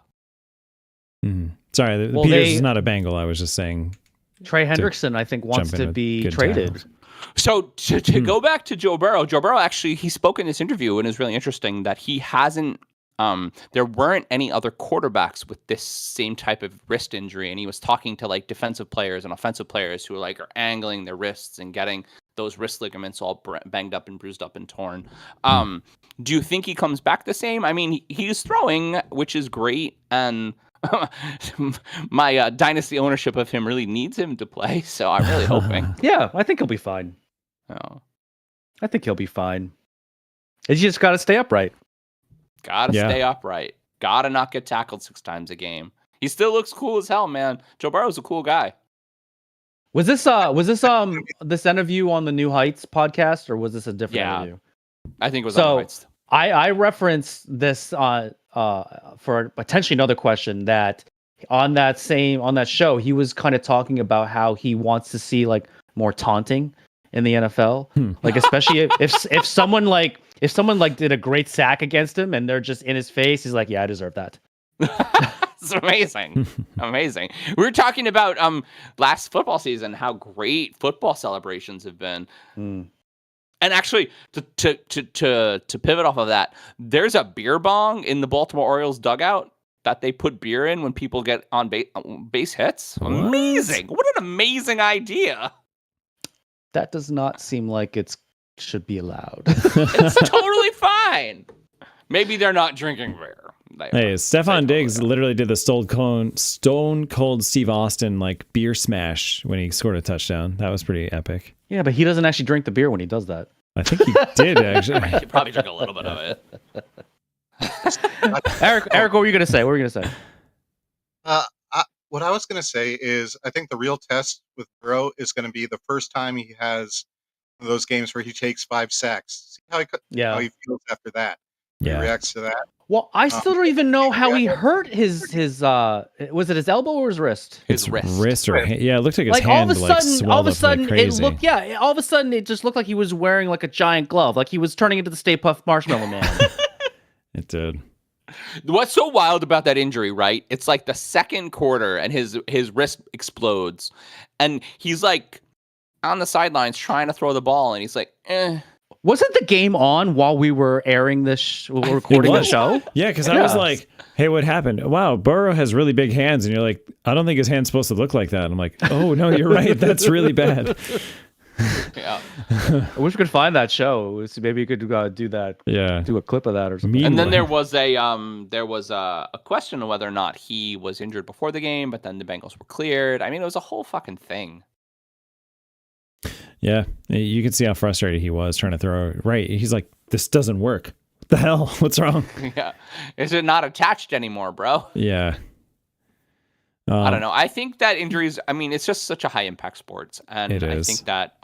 Mm-hmm. Sorry, Peters is not a Bengal. I was just saying. Trey Hendrickson, I think, wants to be traded. Tackles. So to go back to Joe Burrow actually, he spoke in this interview, and it's really interesting that he hasn't, there weren't any other quarterbacks with this same type of wrist injury. And he was talking to like defensive players and offensive players who are angling their wrists and getting those wrist ligaments all banged up and bruised up and torn. Do you think he comes back the same? I mean, he's throwing, which is great. And my dynasty ownership of him really needs him to play, so I'm really hoping. Yeah, I think he'll be fine. Oh. I think he'll be fine. You just got to stay upright. Stay upright. Gotta not get tackled 6 times a game. He still looks cool as hell, man. Joe Burrow's a cool guy. Was this this interview on the New Heights podcast, or was this a different interview? I think it was on New Heights. I referenced this for potentially another question, that on that show he was kind of talking about how he wants to see like more taunting in the NFL, like especially if someone did a great sack against him and they're just in his face, he's like, yeah, I deserve that. It's amazing. Amazing. We were talking about last football season, how great football celebrations have been. And actually, to pivot off of that, there's a beer bong in the Baltimore Orioles dugout that they put beer in when people get on base hits. What? Amazing. What an amazing idea. That does not seem like it should be allowed. It's totally fine. Maybe they're not drinking beer. Hey, Stephon Diggs literally did the Stone Cold Steve Austin like beer smash when he scored a touchdown. That was pretty epic. Yeah, but he doesn't actually drink the beer when he does that. I think he did actually. He probably took a little bit of it. Eric, what were you gonna say? What I was going to say is I think the real test with Burrow is going to be the first time he has one of those games where he takes 5 sacks. See how he feels after that. He reacts to that. Well, I still don't even know how he hurt his was it his elbow or his wrist? His wrist. Or it looked like his hand all of a sudden like crazy. all of a sudden it just looked like he was wearing like a giant glove, like he was turning into the Stay Puft Marshmallow Man. It did. What's so wild about that injury, right? It's like the second quarter and his wrist explodes. And he's like on the sidelines trying to throw the ball and he's like, Wasn't the game on while we were airing this, recording the show? Yeah, because I was like, hey, what happened? Wow, Burrow has really big hands. And you're like, I don't think his hand's supposed to look like that. And I'm like, oh, no, you're right. That's really bad. Yeah. I wish we could find that show. Maybe you could do that. Yeah. Do a clip of that or something. And then there was a question of whether or not he was injured before the game, but then the Bengals were cleared. I mean, it was a whole fucking thing. Yeah, you can see how frustrated he was trying to throw. Right, he's like, this doesn't work. What the hell? What's wrong? Yeah, is it not attached anymore, bro? Yeah. I don't know. I think that injuries. I mean, it's just such a high impact sports, and I think that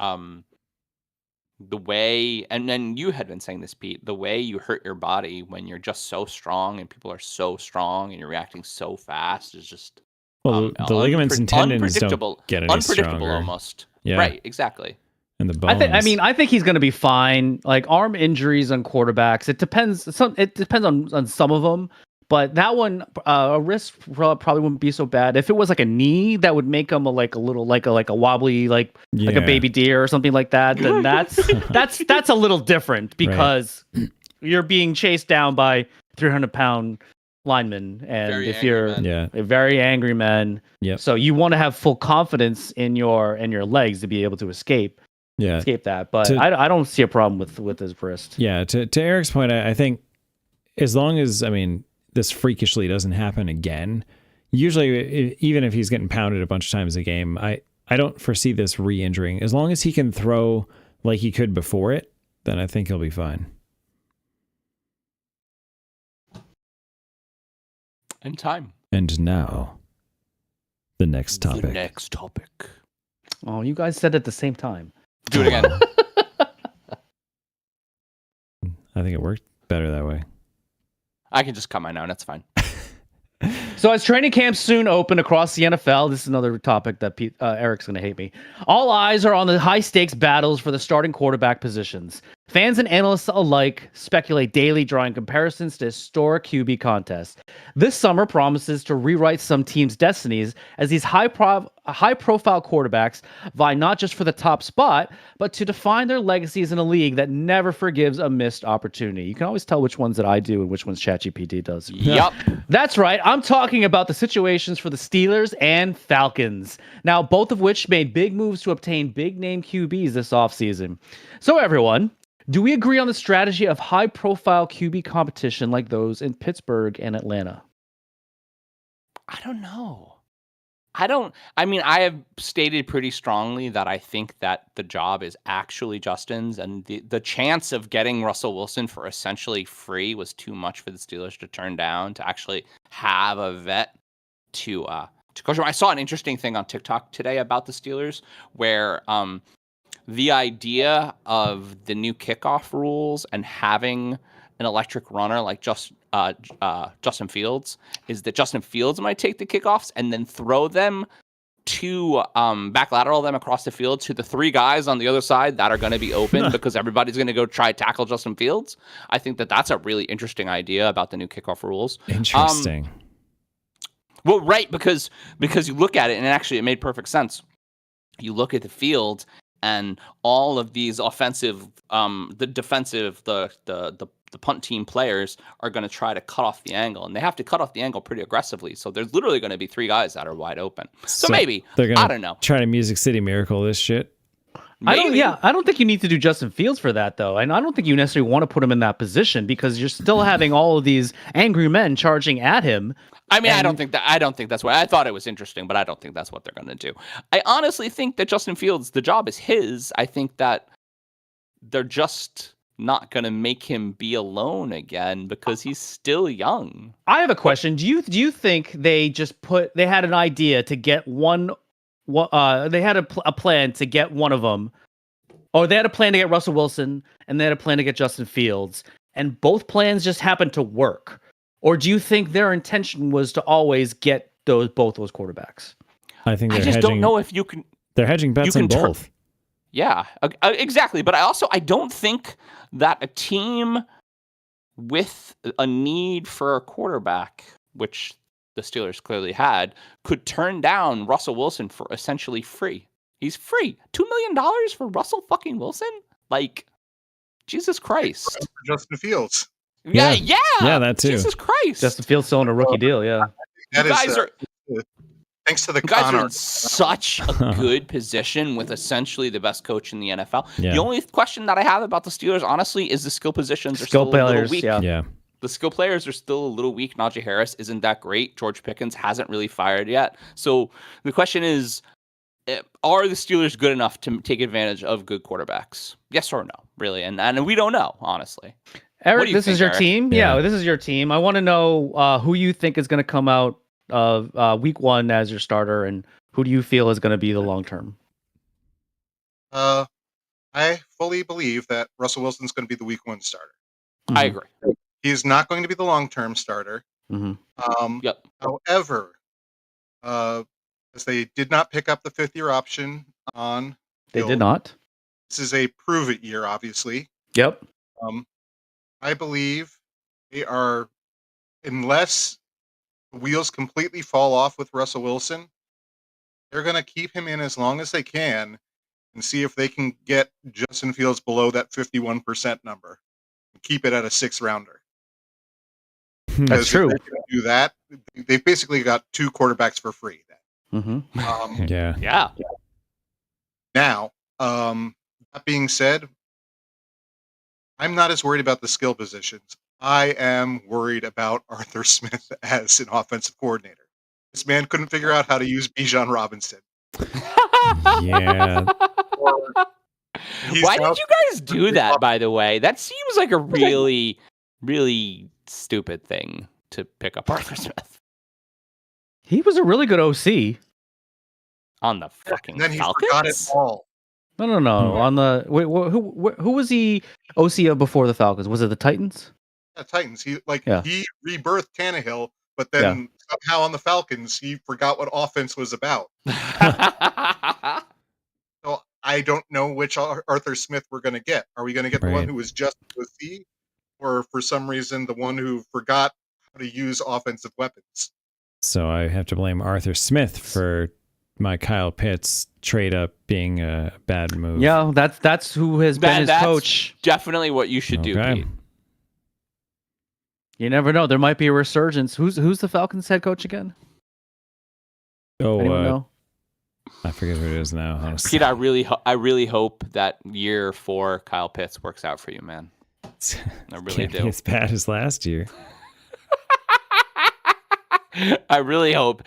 the way, and then you had been saying this, Pete, the way you hurt your body when you're just so strong and people are so strong and you're reacting so fast is just the ligaments and tendons don't get any unpredictable stronger. Almost. Yeah. Right. Exactly. And the bones. I think he's going to be fine. Like arm injuries on quarterbacks, it depends. It depends on some of them. But that one, a wrist probably wouldn't be so bad. If it was like a knee, that would make him a wobbly, like a baby deer or something like that. Then that's a little different because you're being chased down by 300-pound linemen, and if you're a very angry man, so you want to have full confidence in your legs to be able to escape that. But I don't see a problem with his wrist. Yeah. To Eric's point, I think as long as this freakishly doesn't happen again. Usually, even if he's getting pounded a bunch of times a game, I don't foresee this re-injuring. As long as he can throw like he could before it, then I think he'll be fine. In time. And now, the next topic. Oh, you guys said it at the same time. Do it again. I think it worked better that way. I can just cut mine out. That's fine. So as training camps soon open across the NFL, this is another topic that Eric's going to hate me. All eyes are on the high-stakes battles for the starting quarterback positions. Fans and analysts alike speculate daily, drawing comparisons to historic QB contests. This summer promises to rewrite some teams' destinies as these high-profile quarterbacks vie not just for the top spot, but to define their legacies in a league that never forgives a missed opportunity. You can always tell which ones that I do and which ones ChatGPT does. Yep. That's right. I'm talking about the situations for the Steelers and Falcons. Now, both of which made big moves to obtain big-name QBs this offseason. So, everyone, do we agree on the strategy of high-profile QB competition like those in Pittsburgh and Atlanta? I don't know. I have stated pretty strongly that I think that the job is actually Justin's, and the chance of getting Russell Wilson for essentially free was too much for the Steelers to turn down, to actually have a vet to coach him. I saw an interesting thing on TikTok today about the Steelers where the idea of the new kickoff rules and having an electric runner like Justin Fields is that Justin Fields might take the kickoffs and then throw them to back lateral them across the field to the 3 guys on the other side that are going to be open because everybody's going to go try to tackle Justin Fields. I think that that's a really interesting idea about the new kickoff rules. Interesting. Well, right, because you look at it and actually it made perfect sense. You look at the field and all of these offensive, the defensive, the punt team players are going to try to cut off the angle, and they have to cut off the angle pretty aggressively. So there's literally going to be 3 guys that are wide open. So maybe they're gonna I don't know. Try to Music City Miracle this shit. Maybe. I don't think you need to do Justin Fields for that, though. And I don't think you necessarily want to put him in that position because you're still having all of these angry men charging at him. I mean, I don't think that's why. I thought it was interesting, but I don't think that's what they're going to do. I honestly think that Justin Fields, the job is his. I think that they're just not going to make him be alone again because he's still young. I have a question. Do you think they just they had an idea to get they had a plan to get one of them, or they had a plan to get Russell Wilson and they had a plan to get Justin Fields, and both plans just happened to work? Or do you think their intention was to always get both those quarterbacks? I think I just don't know if you can. They're hedging bets on both. Yeah, exactly. But I don't think that a team with a need for a quarterback, which the Steelers clearly had, could turn down Russell Wilson for essentially free. He's free. $2 million for Russell fucking Wilson? Like, Jesus Christ. Justin Fields. Yeah, that too. Jesus Christ. Justin Fields still on a rookie deal, yeah. That You guys is, are thanks to the you guys con are in artist. such a good position with essentially the best coach in the NFL. Yeah. The only question that I have about the Steelers, honestly, is the skill positions are Skill still a little players, weak. yeah. The skill players are still a little weak. Najee Harris isn't that great. George Pickens hasn't really fired yet. So the question is, are the Steelers good enough to take advantage of good quarterbacks? Yes or no, really? And we don't know, honestly. Eric, this is your Eric? team? Yeah. Yeah, this is your team. I want to know who you think is going to come out of week 1 as your starter, and who do you feel is going to be the long term? I fully believe that Russell Wilson's going to be the week 1 starter. I agree. He is not going to be the long-term starter. Mm-hmm. Yep. However, as they did not pick up the 5th-year option on They Guhl, did not. This is a prove-it year, obviously. Yep. I believe they are, unless the wheels completely fall off with Russell Wilson, they're going to keep him in as long as they can and see if they can get Justin Fields below that 51% number and keep it at a 6th-rounder. That's Because true. If they can do that, they've basically got 2 quarterbacks for free. Mm-hmm. Yeah. Now, that being said, I'm not as worried about the skill positions. I am worried about Arthur Smith as an offensive coordinator. This man couldn't figure out how to use Bijan Robinson. Yeah. Why did you guys do that, by the way? That seems like a really, really stupid thing to pick up Arthur Smith. He was a really good OC. On the fucking And then he Falcons? forgot it all. No. On the who was he OC of before the Falcons? Was it the Titans? Yeah, Titans. He Yeah. he rebirthed Tannehill, but then somehow on the Falcons he forgot what offense was about. So I don't know which Arthur Smith we're going to get. Are we going to get the one Right. who was just OC, or for some reason the one who forgot how to use offensive weapons? So I have to blame Arthur Smith for my Kyle Pitts trade up being a bad move. Yeah, that's who has been his That's coach. Definitely what you should do, Okay. Pete. You never know. There might be a resurgence. Who's the Falcons head coach again? Anyone Oh, know? I forget who it is now. Honestly. Pete, I really hope that year 4 Kyle Pitts works out for you, man. I really Can't do. be as bad as last year. I really hope.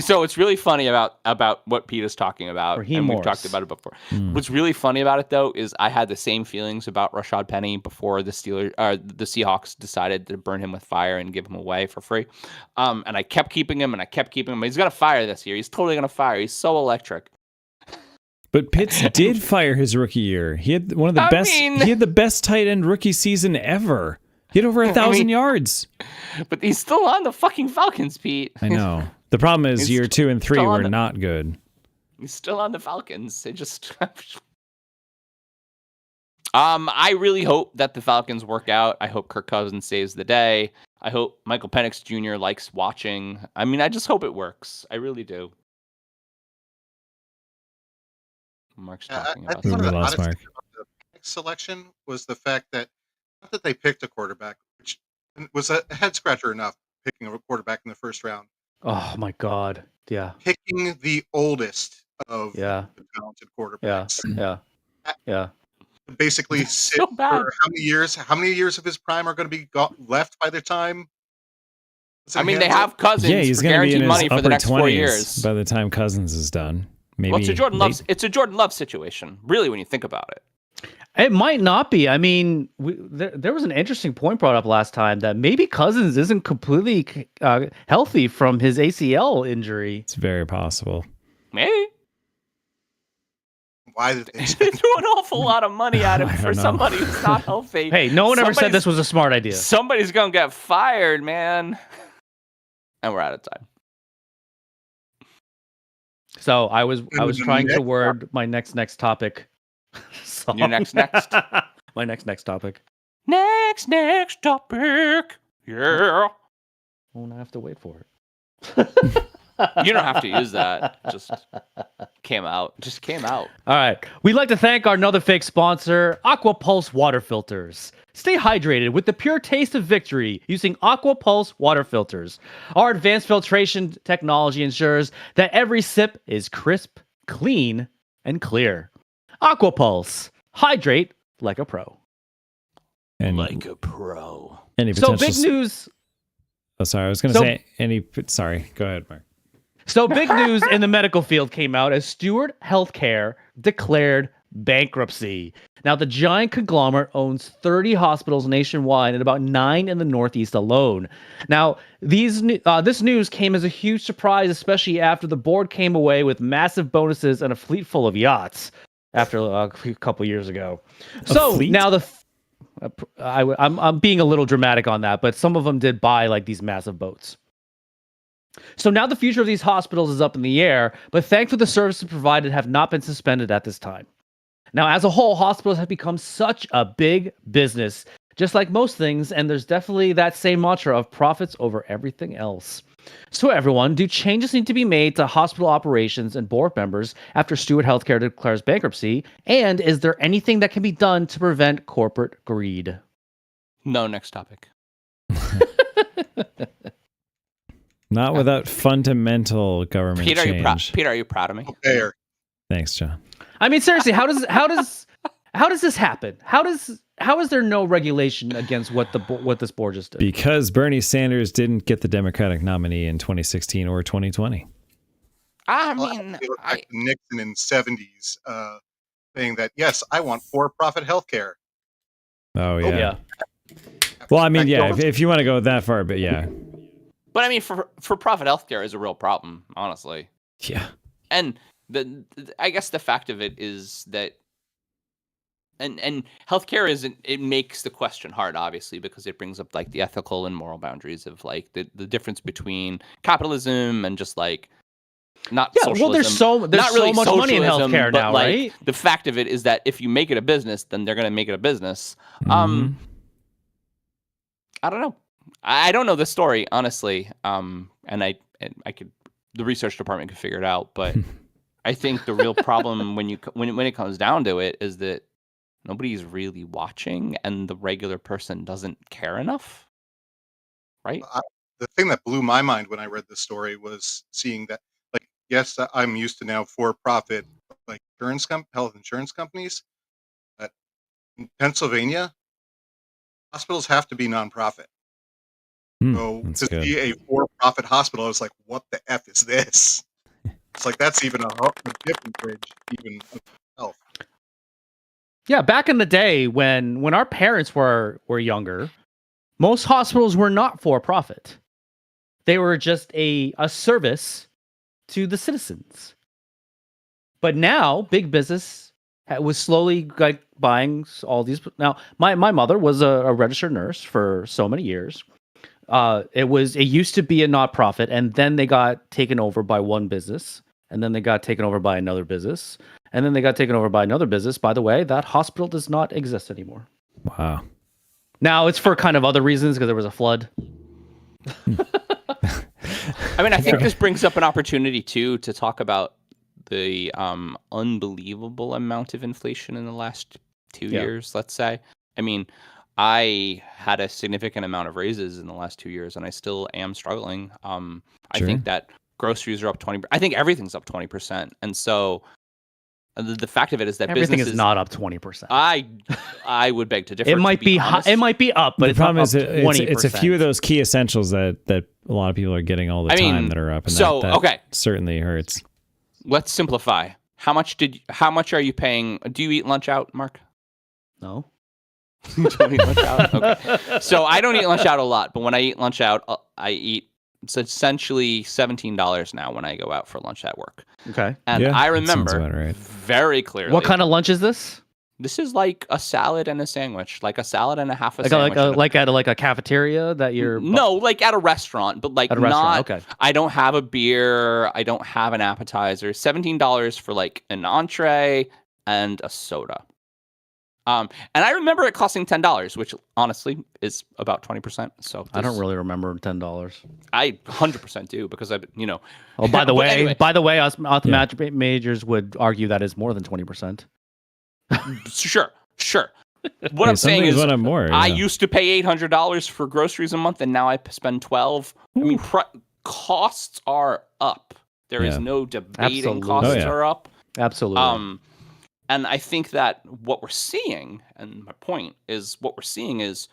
So it's really funny about what Pete is talking about, Raheem and we've Morris. talked about it before. Mm. What's really funny about it, though, is I had the same feelings about Rashad Penny before the Seahawks decided to burn him with fire and give him away for free. And I kept keeping him, and I kept keeping him. He's gonna fire this year. He's totally gonna fire. He's so electric. But Pitts did fire his rookie year. He had one of the best. He had the best tight end rookie season ever. He had over 1,000 yards. But he's still on the fucking Falcons, Pete. I know. The problem is He's year 2 and 3 still on were the- not good. He's still on the Falcons. They just. I really hope that the Falcons work out. I hope Kirk Cousins saves the day. I hope Michael Penix Jr. likes watching. I mean, I just hope it works. I really do. Mark's talking I about think one of We the lost oddest Mark. things about the pick selection was the fact that not that they picked a quarterback, which was a head scratcher enough, picking a quarterback in the first round. Oh my God. Yeah. Picking the oldest of Yeah. the talented Yeah. quarterbacks. Yeah. Basically sit So bad. for how many years? How many years of his prime are going to be left by the time? I mean, they have Cousins Yeah, he's for going to be in guaranteed his money for upper the next 4 20s years. by the time Cousins is done. Maybe Well, it's a Jordan late. Love. It's a Jordan Love situation, really, when you think about it. It might not be. I mean, there was an interesting point brought up last time that maybe Cousins isn't completely healthy from his ACL injury. It's very possible. Maybe. Why did They threw an awful lot of money at him for somebody who's not healthy. Hey, no one ever said this was a smart idea. Somebody's gonna get fired, man. And we're out of time. So I was trying to word my next topic. Your next. My next topic. Next topic. Yeah. Won't I have to wait for it? You don't have to use that. Just came out. All right. We'd like to thank our another fake sponsor, Aqua Pulse Water Filters. Stay hydrated with the pure taste of victory using Aqua Pulse water filters. Our advanced filtration technology ensures that every sip is crisp, clean, and clear. Aqua Pulse. Hydrate like a pro. And like a pro. Any So potential... big news. Oh, sorry. I was going to say any... Sorry. Go ahead, Mark. So big news in the medical field came out as Steward Healthcare declared bankruptcy. Now, the giant conglomerate owns 30 hospitals nationwide and about 9 in the Northeast alone. Now, this news came as a huge surprise, especially after the board came away with massive bonuses and a fleet full of yachts after a couple years ago. So now I'm being a little dramatic on that, but some of them did buy like these massive boats. So now the future of these hospitals is up in the air, but thankfully the services provided have not been suspended at this time. Now, as a whole, hospitals have become such a big business, just like most things, and there's definitely that same mantra of profits over everything else. So everyone, do changes need to be made to hospital operations and board members after Steward Healthcare declares bankruptcy? And is there anything that can be done to prevent corporate greed? No, next topic. Not without fundamental government change. Peter, are you proud of me? There. Thanks, John. I mean, seriously, how does this happen? How is there no regulation against what this board just did? Because Bernie Sanders didn't get the Democratic nominee in 2016 or 2020. I mean, Nixon in the 70s saying that, yes, I want for-profit healthcare. Oh, yeah. Well, I mean, yeah, if you want to go that far, but yeah. But I mean, for-profit healthcare is a real problem, honestly. Yeah. And I guess the fact of it is that, and healthcare it makes the question hard, obviously, because it brings up like the ethical and moral boundaries of like the difference between capitalism and just like not socialism. Well, there's so much money in healthcare now, like, right? The fact of it is that if you make it a business, then they're going to make it a business. Mm-hmm. I don't know. I don't know the story, honestly. And I could, the research department could figure it out, but I think the real problem when it comes down to it is that nobody's really watching, and the regular person doesn't care enough, right? The thing that blew my mind when I read this story was seeing that, like, yes, I'm used to now for-profit like health insurance companies. But in Pennsylvania, hospitals have to be nonprofit. So to see a for-profit hospital, I was like, what the F is this? It's like, that's even a different bridge, even of health. Yeah, back in the day when our parents were younger, most hospitals were not for-profit. They were just a service to the citizens. But now, big business was slowly like buying all these. Now, my mother was a registered nurse for so many years. It used to be a not-profit, and then they got taken over by one business, and then they got taken over by another business, and then they got taken over by another business. By the way, that hospital does not exist anymore. Wow. Now it's for kind of other reasons, because there was a flood. I mean, I think this brings up an opportunity too to talk about the unbelievable amount of inflation in the last 2 years, let's say. I mean, I had a significant amount of raises in the last 2 years, and I still am struggling. I think that groceries are up 20%. I think everything's up 20%. And so the fact of it is that everything is not up 20%. I would beg to differ. It might be it might be up, but the problem is 20%. It's a few of those key essentials that a lot of people are getting all the time that are up, and so that certainly hurts. Let's simplify. How much are you paying? Do you eat lunch out, Mark? No. You don't eat lunch out? Okay. So I don't eat lunch out a lot, but when I eat lunch out, I eat. It's essentially $17 now when I go out for lunch at work. Okay. And Yeah, I that sounds remember about right. very clearly. What kind of lunch is this? This is like a salad and a sandwich, like a salad and a half a Like sandwich. like at a cafeteria that you're No, like at a restaurant, but like at a not. restaurant. Okay. I don't have a beer. I don't have an appetizer. $17 for like an entree and a soda. And I remember it costing $10, which honestly is about 20%. So I don't really remember $10. I 100% do because I've, you know. Oh, by the But way, anyway. us majors would argue that is more than 20%. Sure. What I'm saying is, more, I used to pay $800 for groceries a month, and now I spend $12. I mean, costs are up. There is no debating. Absolutely. Costs are up. Absolutely. And I think that what we're seeing, and my point is, what we're seeing is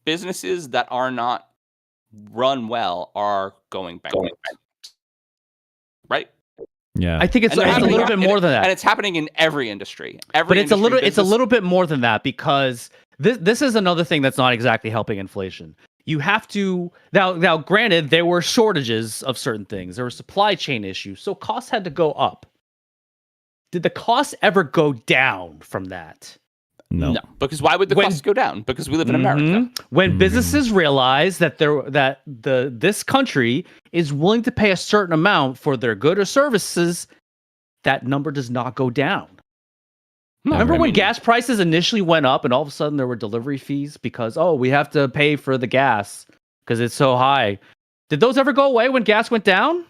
businesses that are not run well are going bankrupt. Right? Yeah. I think it's a little bit more than that. And it's happening in every industry. But it's a little bit more than that, because this is another thing that's not exactly helping inflation. You have to now granted, there were shortages of certain things. There were supply chain issues, so costs had to go up. Did the costs ever go down from that? No. Because why would the costs go down? Because we live in America. When businesses realize that this country is willing to pay a certain amount for their good or services, that number does not go down. Remember when gas prices initially went up and all of a sudden there were delivery fees because, we have to pay for the gas because it's so high. Did those ever go away when gas went down?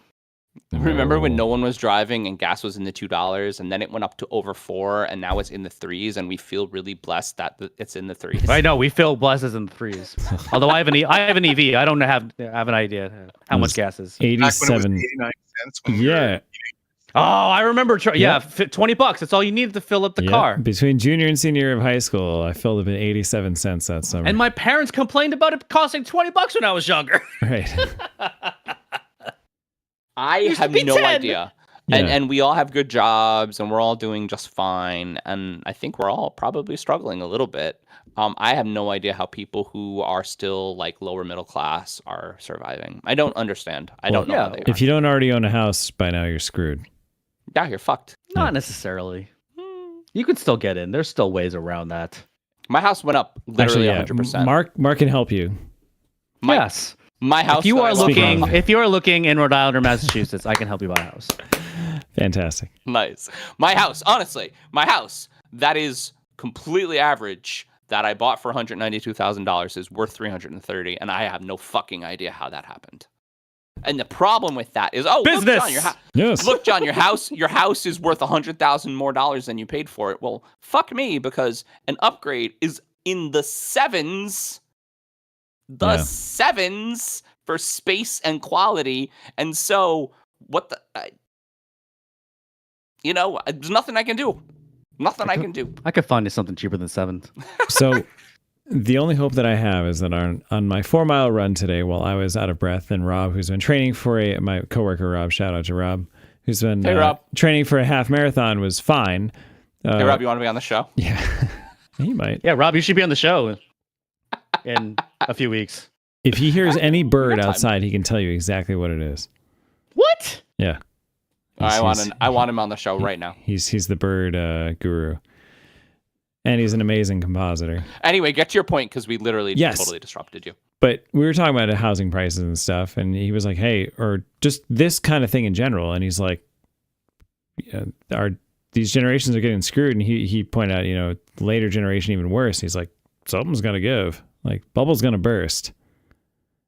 Remember when no one was driving and gas was in the $2 and then it went up to over $4 and now it's in the $3s and we feel really blessed that it's in the $3s. I know, we feel blessed as in the $3s. Although I have an EV, I don't have an idea how much gas is. 87. 89 cents. Yeah. Oh, I remember. $20. That's all you needed to fill up the car. Between junior and senior year of high school, I filled up at 87 cents that summer. And my parents complained about it costing $20 when I was younger. Right. I have no idea. Yeah. And we all have good jobs and we're all doing just fine. And I think we're all probably struggling a little bit. I have no idea how people who are still like lower middle class are surviving. I don't understand. I don't know how they are. If you don't already own a house by now, you're screwed. Yeah, you're fucked. Not necessarily. You can still get in. There's still ways around that. My house went up literally 100%. Mark can help you. Yes. My house. If you are looking in Rhode Island or Massachusetts, I can help you buy a house. Fantastic. Nice. My house, honestly, that is completely average, that I bought for $192,000 is worth $330, and I have no fucking idea how that happened. And the problem with that is, business. Look, John, your house is worth $100,000 more than you paid for it. Well, fuck me, because an upgrade is in the sevens. Sevens for space and quality. And so there's nothing I can do. I could find you something cheaper than $7. So the only hope that I have is that on my 4-mile run today, while I was out of breath, and Rob, who's been training for my coworker Rob, shout out to Rob, who's been training for a half marathon, was fine. Hey Rob, you want to be on the show? Yeah, he might. Yeah, Rob, you should be on the show in a few weeks. If he hears any bird outside, he can tell you exactly what it is. What? Yeah. I want him on the show right now. He's the bird guru. And he's an amazing compositor. Anyway, get to your point, because we literally totally disrupted you. But we were talking about housing prices and stuff, and he was like, hey, or just this kind of thing in general. And he's like, these generations are getting screwed. And he pointed out, later generation even worse. He's like, something's going to give. Like, bubble's going to burst.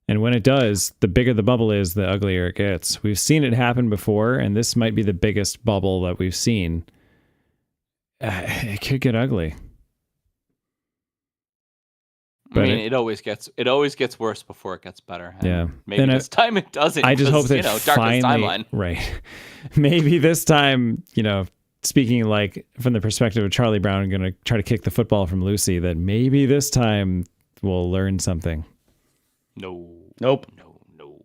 And when it does, the bigger the bubble is, the uglier it gets. We've seen it happen before, and this might be the biggest bubble that we've seen. It could get ugly. But it always gets worse before it gets better. And maybe this time it doesn't. I just hope that darkest finally, timeline. Right. Maybe this time, speaking like from the perspective of Charlie Brown, going to try to kick the football from Lucy, that maybe this time we'll learn something. No. Nope. No.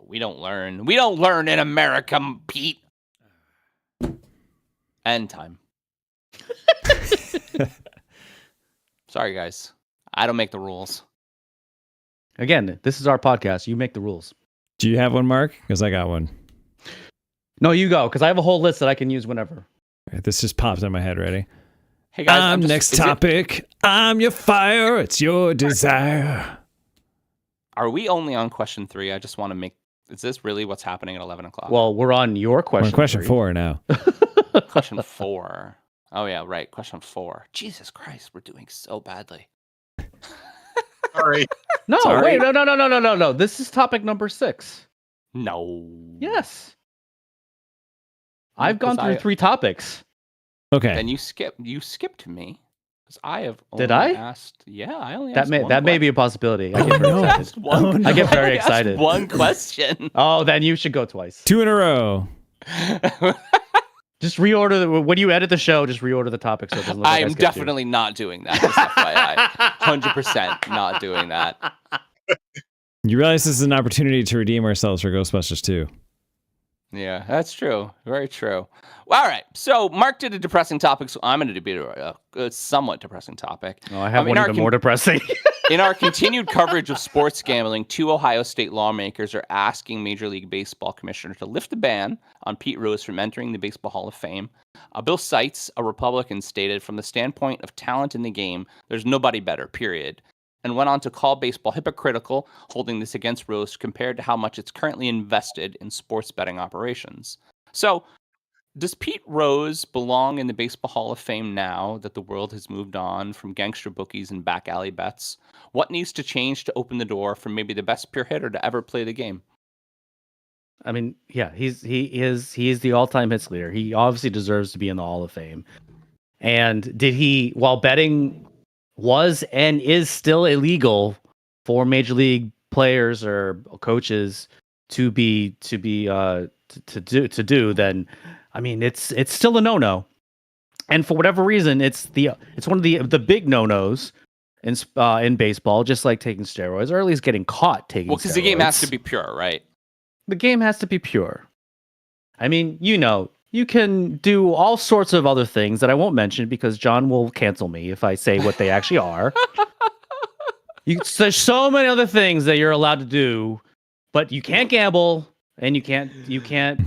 We don't learn. We don't learn in America, Pete. End time. Sorry, guys. I don't make the rules. Again, this is our podcast. You make the rules. Do you have one, Mark? Because I got one. No, you go, because I have a whole list that I can use whenever. All right, this just popped in my head. Ready? Hey guys, Next topic. I'm your fire. It's your desire. Are we only on question 3? I just want to make. Is this really what's happening at 11 o'clock? Well, we're on your question. We're on question 3. 4 now. Question 4. Oh yeah, right. Question 4. Jesus Christ, we're doing so badly. Sorry. No, Sorry. wait, no. This is topic number 6. No. Yes. I've gone Because through 3 topics. Okay. Then you skipped me because I have only Did I? asked. Yeah, I only That asked may one be a possibility. I Oh, get very no. excited. One, I get very only asked excited. One question. Oh, then you should go twice. 2 in a row. Just reorder when you edit the show. Just reorder the topics. So it doesn't look like I am skipped you. definitely not doing that. Just FYI, 100% not doing that. You realize this is an opportunity to redeem ourselves for Ghostbusters 2. Yeah, that's true. Very true. Well, all right. So Mark did a depressing topic, so I'm going to do a somewhat depressing topic. Oh, I have one even more depressing. In our continued coverage of sports gambling, 2 Ohio state lawmakers are asking Major League Baseball Commissioner to lift the ban on Pete Rose from entering the Baseball Hall of Fame. Bill Seitz, a Republican, stated, from the standpoint of talent in the game, there's nobody better, period. And went on to call baseball hypocritical, holding this against Rose compared to how much it's currently invested in sports betting operations. So, does Pete Rose belong in the Baseball Hall of Fame now that the world has moved on from gangster bookies and back alley bets? What needs to change to open the door for maybe the best pure hitter to ever play the game? I mean, yeah, he is the all-time hits leader. He obviously deserves to be in the Hall of Fame. And did he, while betting was and is still illegal for major league players or coaches to do, then I mean it's still a no-no. And for whatever reason, it's one of the big no-nos in baseball, just like taking steroids, or at least getting caught taking steroids. Well, because the game has to be pure, right? The game has to be pure. I mean, you can do all sorts of other things that I won't mention because John will cancel me if I say what they actually are. There's so many other things that you're allowed to do, but you can't gamble and you can't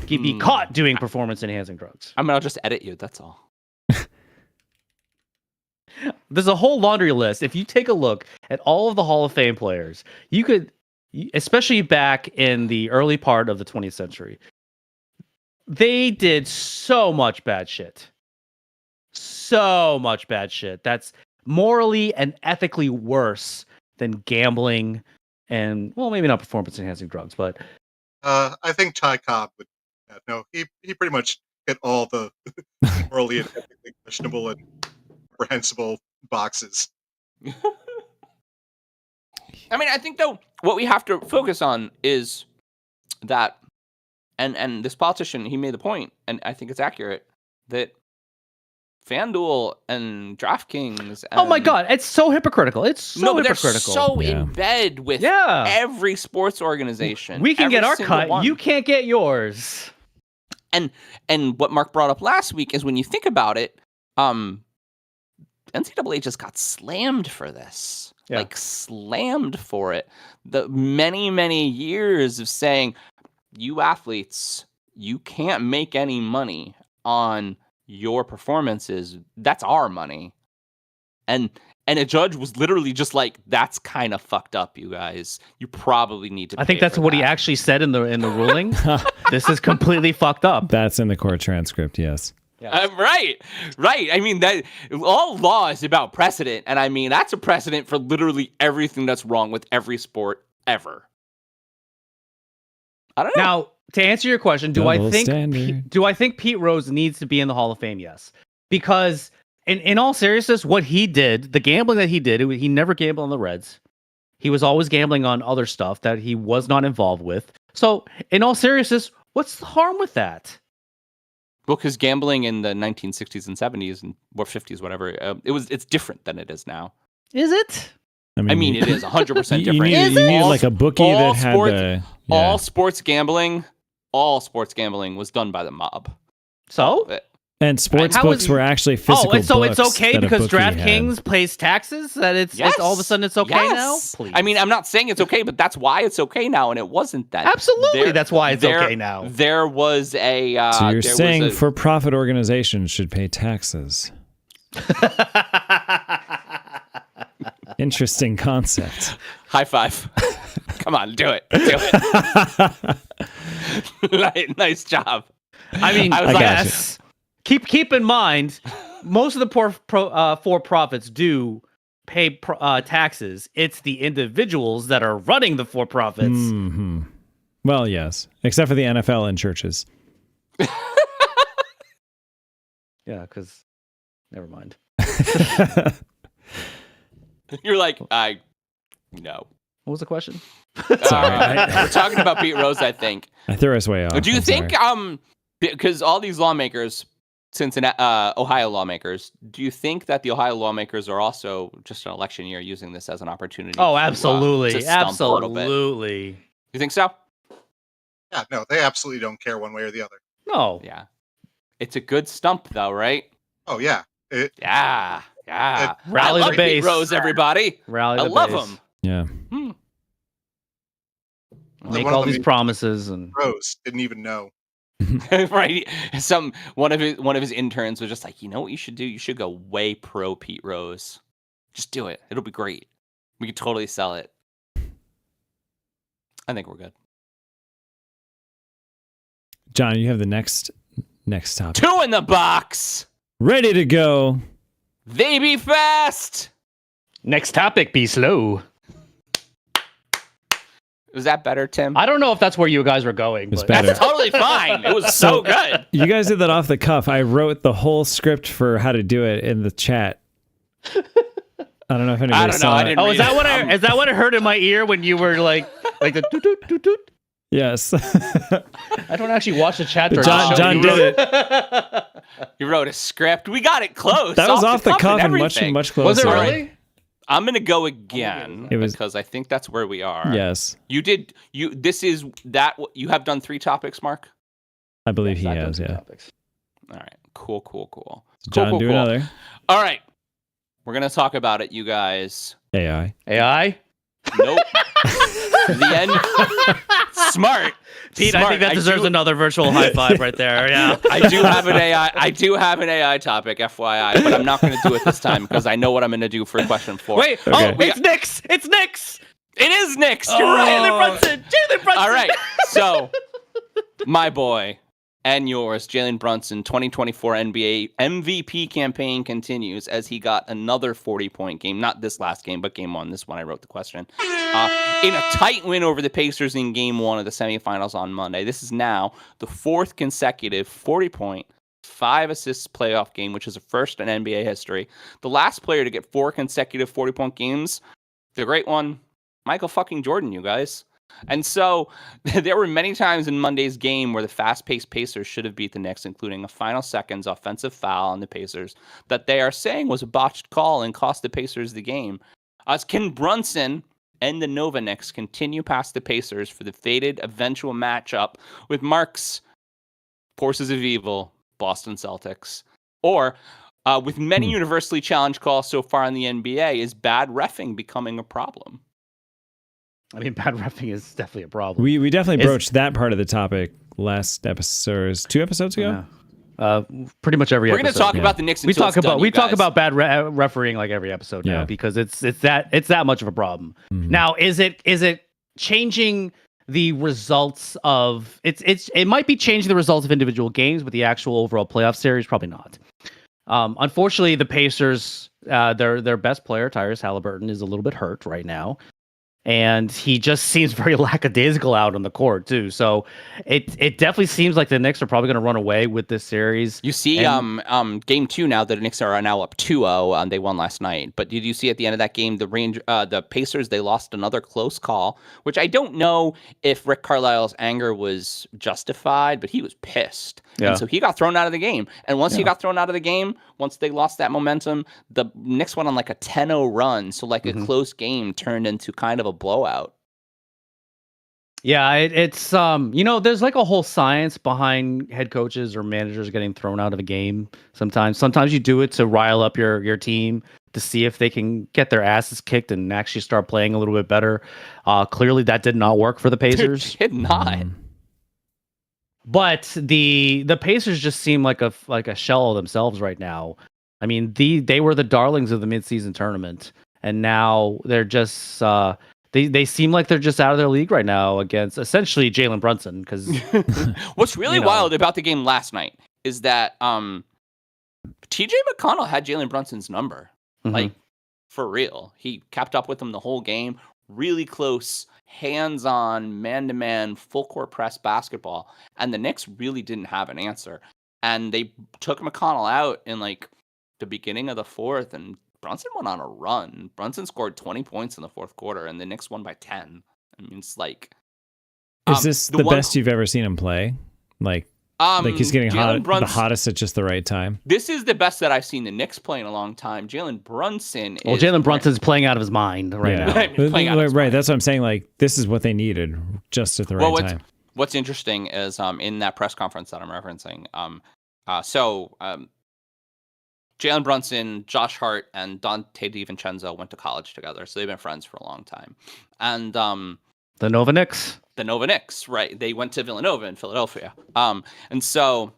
be caught doing performance-enhancing drugs. I mean, I'll just edit you. That's all. There's a whole laundry list. If you take a look at all of the Hall of Fame players, you could, especially back in the early part of the 20th century, they did so much bad shit. So much bad shit. That's morally and ethically worse than gambling and, well, maybe not performance-enhancing drugs, but... I think Ty Cobb would. No, he pretty much hit all the morally and ethically questionable and reprehensible boxes. I mean, I think, though, what we have to focus on is that, and this politician, he made the point, and I think it's accurate, that FanDuel and DraftKings... oh my God, it's so hypocritical. It's so hypocritical. They're so in bed with every sports organization. We can get our cut. One. You can't get yours. And what Mark brought up last week is when you think about it, NCAA just got slammed for this. Yeah. Like, slammed for it. The many, many years of saying, you athletes, you can't make any money on your performances. That's our money. And a judge was literally just like, that's kind of fucked up, you guys. You probably need to I think that's what he actually said in the ruling. This is completely fucked up. That's in the court transcript, yes. Right. I mean, that all law is about precedent, and I mean that's a precedent for literally everything that's wrong with every sport ever. I don't know. Now, to answer your question, do I think Pete Rose needs to be in the Hall of Fame? Yes, because in all seriousness, what he did, the gambling that he did, he never gambled on the Reds. He was always gambling on other stuff that he was not involved with. So, in all seriousness, what's the harm with that? Well, because gambling in the 1960s and 70s and or 50s, whatever, it's different than it is now. Is it? I mean it is 100% different. You need like a bookie that had the... All sports gambling was done by the mob. So? And sports How books is- were actually physical Oh, and so books it's okay that a because bookie had. DraftKings pays taxes. That it's all of a sudden it's okay now. Please. I mean, I'm not saying it's okay, but that's why it's okay now, and it wasn't that. Absolutely, that's why it's okay now. There was a. So you're saying for-profit organizations should pay taxes? Interesting concept. High five. Come on, do it. Do it. Nice job. I mean, I was yes. Keep in mind, most of the for-profits do pay taxes. It's the individuals that are running the for-profits. Mm-hmm. Well, yes, except for the NFL and churches. Yeah, because never mind. You're like, no. What was the question? Sorry, We're talking about Pete Rose, I think. I threw us way off. Do you I'm think, sorry. because all these lawmakers, Ohio lawmakers, do you think that the Ohio lawmakers are also just an election year using this as an opportunity? Oh, absolutely, to stump a little bit? absolutely. You think so? Yeah, no, they absolutely don't care one way or the other. No. Yeah. It's a good stump, though, right? Oh yeah, Yeah. Rally I the love base. Pete Rose, everybody. Rally I the love base. him. Yeah. Make One of all them these promises and Rose didn't even know. Right. One of his interns was just like, you know what you should do? You should go way pro Pete Rose. Just do it. It'll be great. We could totally sell it. I think we're good. John, you have the next topic. 2 in the box. Ready to go. They be fast. next topic. Be slow. Was that better, Tim? I don't know if that's where you guys were going. It's But better. That's totally fine. It was so good. You guys did that off the cuff. I wrote the whole script for how to do it in the chat. I don't know if anybody I don't know. saw I it. didn't Oh, read is that it. what I is that what I heard in my ear when you were like the toot toot toot toot? Yes. I don't actually watch the chat. during John the show. John You did wrote- it. You wrote a script. We got it close. That was off the cuff and everything. much closer. Was it really? I'm gonna go again It was- because I think that's where we are. Yes, You did. This is that. You have done 3 topics, Mark. I believe he I've done has. some Yeah. topics. All right. Cool. John, do another. All right. We're gonna talk about it, you guys. AI. AI. Nope. The end. Smart. Pete, Smart. I think that deserves another virtual high five right there. Yeah. I do have an AI. I do have an AI topic, FYI, but I'm not going to do it this time because I know what I'm going to do for question 4. Wait. Okay. Oh, it's Nick's. It's Nick's. It is Nick's. You're Jalen right. Brunson. Jalen Brunson. All right. So, my boy and yours, Jalen Brunson, 2024 NBA MVP campaign continues as he got another 40-point game. Not this last game, but game 1. This one I wrote the question. In a tight win over the Pacers in game 1 of the semifinals on Monday. This is now the 4th consecutive 40-point, 5 assists playoff game, which is a first in NBA history. The last player to get 4 consecutive 40-point games, the great one, Michael fucking Jordan, you guys. And so there were many times in Monday's game where the fast-paced Pacers should have beat the Knicks, including a final seconds offensive foul on the Pacers that they are saying was a botched call and cost the Pacers the game. Can Brunson and the Nova Knicks continue past the Pacers for the fated eventual matchup with Mark's Forces of Evil, Boston Celtics? Or, with many universally challenged calls so far in the NBA, is bad reffing becoming a problem? I mean, bad reffing is definitely a problem. We definitely Is- broached that part of the topic last episode, 2 episodes ago. Yeah. Pretty much every We're going to episode. talk about the Knicks We until talk it's about done, we you talk guys. about bad refereeing like every episode now Yeah. because it's that much of a problem. Mhm. Now, is it changing the results of it might be changing the results of individual games, but the actual overall playoff series probably not. Unfortunately, the Pacers, their best player, Tyrese Halliburton, is a little bit hurt right now. And he just seems very lackadaisical out on the court too. So it definitely seems like the Knicks are probably going to run away with this series. You see, game 2 now, the Knicks are now up 2-0. They won last night. But did you see at the end of that game, the Pacers, they lost another close call, which I don't know if Rick Carlisle's anger was justified, but he was pissed. Yeah. And so he got thrown out of the game. And once he got thrown out of the game, once they lost that momentum, the Knicks went on like a 10-0 run. So like a close game turned into kind of a blowout. Yeah, it's there's like a whole science behind head coaches or managers getting thrown out of a game. Sometimes you do it to rile up your team to see if they can get their asses kicked and actually start playing a little bit better. Clearly, that did not work for the Pacers. It did not. But the Pacers just seem like a shell of themselves right now. I mean, they were the darlings of the midseason tournament, and now they're just they seem like they're just out of their league right now against essentially Jalen Brunson. Because what's really wild about the game last night is that T.J. McConnell had Jalen Brunson's number, like for real. He kept up with him the whole game. Really close, hands-on, man-to-man, full-court press basketball, and the Knicks really didn't have an answer. And they took McConnell out in like the beginning of the fourth, and Brunson went on a run. Brunson scored 20 points in the fourth quarter, and the Knicks won by 10. I mean, it's like... Is this the best you've ever seen him play? Like he's getting the hottest at just the right time? This is the best that I've seen the Knicks play in a long time. Jalen Brunson is... Well, Jalen Brunson's playing out of his mind right now. Right, that's what I'm saying. Like, this is what they needed just at the right time. What's interesting is in that press conference that I'm referencing, Jalen Brunson, Josh Hart, and Dante DiVincenzo went to college together, so they've been friends for a long time. And the Nova Knicks. The Nova Knicks, right? They went to Villanova in Philadelphia. And so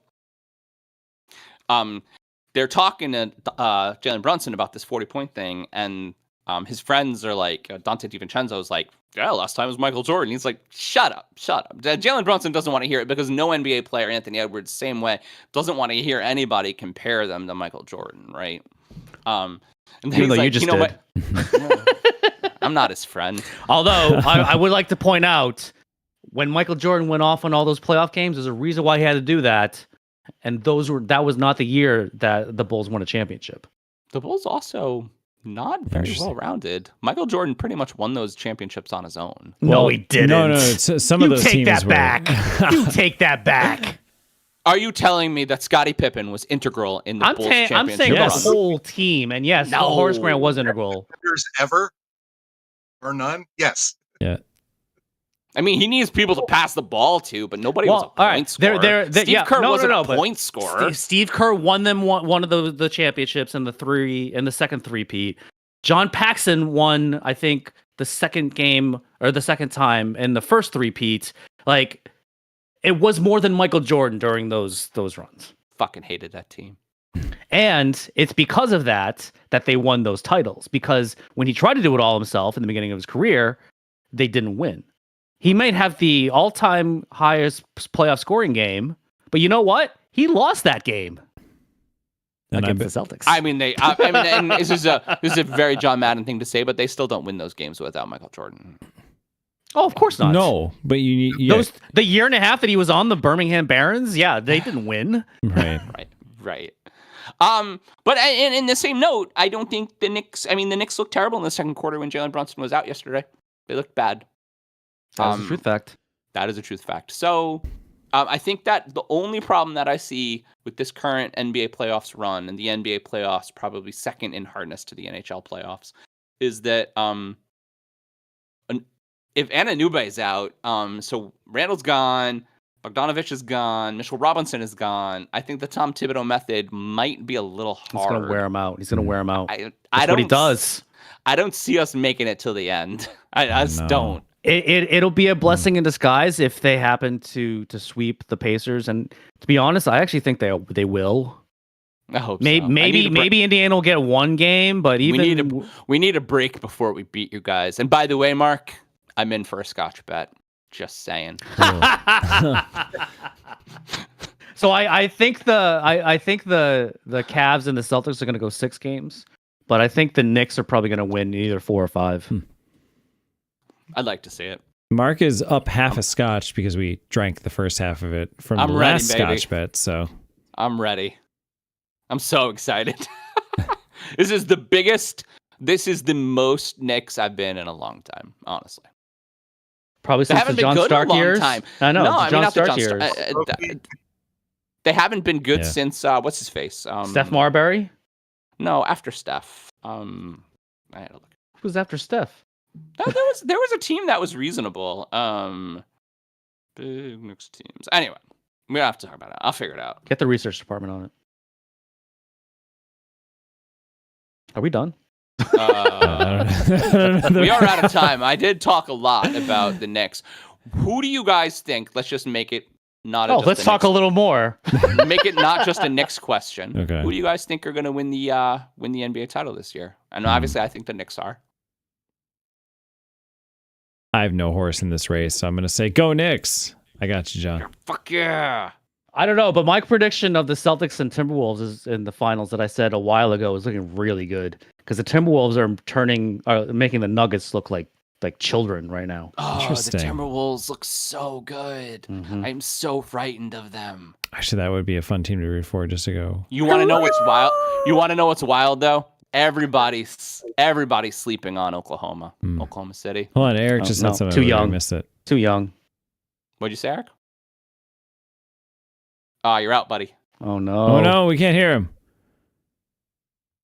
they're talking to Jalen Brunson about this 40-point thing, and his friends are like, Dante DiVincenzo is like, yeah, last time was Michael Jordan. He's like, shut up. Jalen Brunson doesn't want to hear it because no NBA player, Anthony Edwards, same way, doesn't want to hear anybody compare them to Michael Jordan, right? And then even though you just did. What? I'm not his friend. Although, I would like to point out, when Michael Jordan went off on all those playoff games, there's a reason why he had to do that. And that was not the year that the Bulls won a championship. The Bulls also... not very well-rounded. Michael Jordan pretty much won those championships on his own. No, he didn't. No. Some of those teams take that back. You take that back. Are you telling me that Scottie Pippen was integral in the Bulls championship? I'm saying the whole team, and yes, Horace Grant was integral. Ever or none? Yes. Yeah. I mean, he needs people to pass the ball to, but nobody was a point scorer. Steve Kerr wasn't a point scorer. Steve Kerr won them one of the championships in the second three-peat. John Paxson won, I think, the second game or the second time in the first three-peat. Like, it was more than Michael Jordan during those runs. Fucking hated that team. And it's because of that they won those titles. Because when he tried to do it all himself in the beginning of his career, they didn't win. He might have the all-time highest playoff scoring game, but you know what? He lost that game against the Celtics. I mean, and this is a very John Madden thing to say, but they still don't win those games without Michael Jordan. Oh, of course not. No, but you need the year and a half that he was on the Birmingham Barons. Yeah, they didn't win. Right. But in the same note, I don't think the Knicks. I mean, the Knicks looked terrible in the second quarter when Jalen Brunson was out yesterday. They looked bad. That's a truth fact. That is a truth fact. So I think that the only problem that I see with this current NBA playoffs run, and the NBA playoffs probably second in hardness to the NHL playoffs, is that if Anunoby is out, so Randall's gone, Bogdanovich is gone, Mitchell Robinson is gone, I think the Tom Thibodeau method might be a little hard. He's going to wear him out. That's what he does. I don't see us making it till the end. I just don't. It'll be a blessing in disguise if they happen to sweep the Pacers. And to be honest, I actually think they will. I hope maybe Indiana will get one game, but we need a break before we beat you guys. And by the way, Mark, I'm in for a Scotch bet. Just saying. So I think the Cavs and the Celtics are going to go 6 games, but I think the Knicks are probably going to win either 4 or 5. I'd like to see it. Mark is up half a Scotch because we drank the first half of it from the last Scotch bet. So I'm ready. I'm so excited. This is the most Knicks I've been in a long time, honestly. Probably since the John Stark years. I know. No, John Stark years. They haven't been good since what's his face? Steph Marbury? No, after Steph. I had to look. Who was after Steph? There was a team that was reasonable. Big Knicks teams. Anyway, we don't have to talk about it. I'll figure it out. Get the research department on it. Are we done? We are out of time. I did talk a lot about the Knicks. Who do you guys think? Let's just make it not. Let's talk a little more. Make it not just a Knicks question. Okay. Who do you guys think are going to win the NBA title this year? And obviously, I think the Knicks are. I have no horse in this race, so I'm going to say go Knicks. I got you, John. Fuck yeah. I don't know, but my prediction of the Celtics and Timberwolves is in the finals that I said a while ago is looking really good because the Timberwolves are making the Nuggets look like children right now. Oh, the Interesting. Timberwolves look so good. Mhm. I'm so frightened of them. Actually, that would be a fun team to root for just to go. You want to know what's wild? You want to know what's wild though? Everybody's sleeping on Oklahoma, Oklahoma City. Hold on, Eric just no, said something. too but I young. missed it. Too young. What'd you say, Eric? Oh, you're out, buddy. Oh no. Oh no, we can't hear him.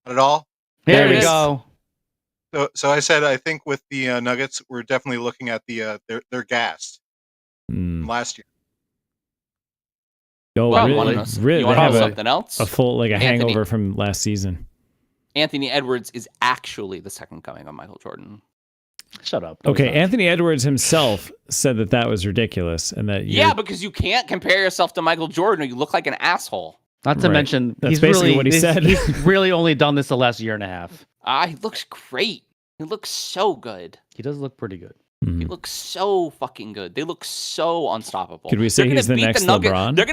Not at all. Here There it we is. go. So I said I think with the Nuggets, we're definitely looking at they're gassed from last year. Oh, Well, really? you Really? want They to know have something else? a full like a Anthony. hangover from last season. Anthony Edwards is actually the second coming of Michael Jordan. Shut up. Okay, Anthony Edwards himself said that was ridiculous and that Yeah, because you can't compare yourself to Michael Jordan or you look like an asshole. Not to Right. mention, That's he's basically really, what he said. He's really only done this the last year and a half. He looks great. He looks so good. He does look pretty good. He looks so fucking good. They look so unstoppable. Could we say They're he's gonna the beat next Nuggets. LeBron? They're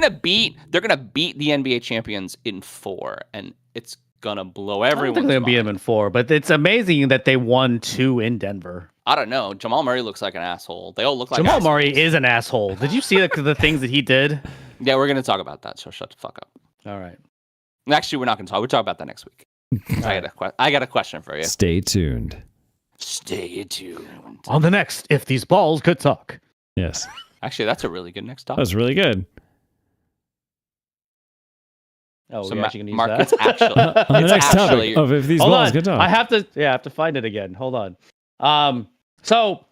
gonna beat the NBA champions in 4, and it's gonna blow I don't everyone's think they'll beat him mind. in 4, but it's amazing that they won 2 in Denver. I don't know. Jamal Murray looks like an asshole. They all look like Jamal assholes. Murray is an asshole. Did you see the things that he did? Yeah, we're gonna talk about that. So shut the fuck up. All right. Actually, we're not gonna talk. We'll talk about that next week. I got a question for you. Stay tuned. Stay tuned. On the next, if these balls could talk. Yes. Actually, that's a really good next That topic. was really good. Oh, So we're Ma- actually gonna use Mark, that. it's actually- On the It's next actually- topic of if these Hold balls on. could talk. I have to find it again. Hold on. So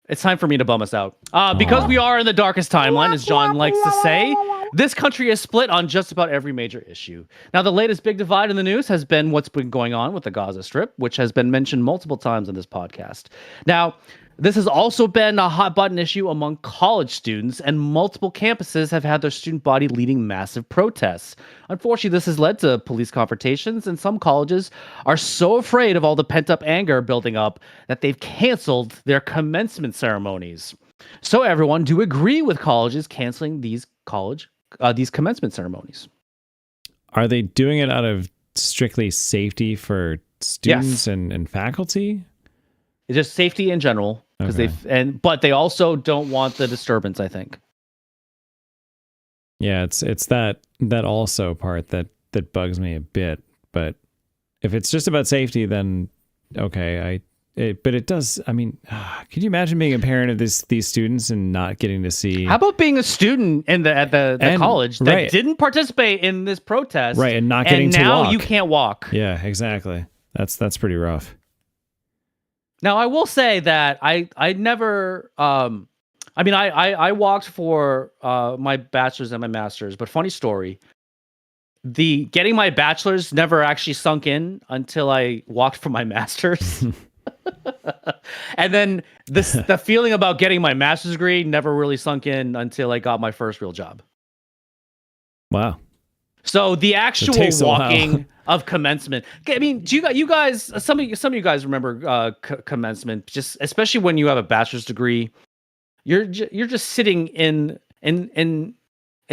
it's time for me to bum us out. Because we are in the darkest timeline, as John likes to say, this country is split on just about every major issue. Now, the latest big divide in the news has been what's been going on with the Gaza Strip, which has been mentioned multiple times in this podcast. Now, this has also been a hot button issue among college students, and multiple campuses have had their student body leading massive protests. Unfortunately, this has led to police confrontations, and some colleges are so afraid of all the pent-up anger building up that they've canceled their commencement ceremonies. So everyone, do you agree with colleges canceling these commencement ceremonies? Are they doing it out of strictly safety for students Yes. and faculty? It's just safety in general, because Okay. but they also don't want the disturbance, I think. Yeah, it's that also part that bugs me a bit. But if it's just about safety, then okay. But it does. I mean, could you imagine being a parent of these students and not getting to see? How about being a student at the And- college that right. didn't participate in this protest, Right, and not getting and to now walk. you can't walk? Yeah, exactly. That's pretty rough. Now, I will say that I never, I walked for my bachelor's and my master's, but funny story, the getting my bachelor's never actually sunk in until I walked for my master's. And then the feeling about getting my master's degree never really sunk in until I got my first real job. Wow. So the actual takes a while. walking of commencement. I mean, do you guys? Some of you guys remember commencement? Just especially when you have a bachelor's degree, you're just sitting in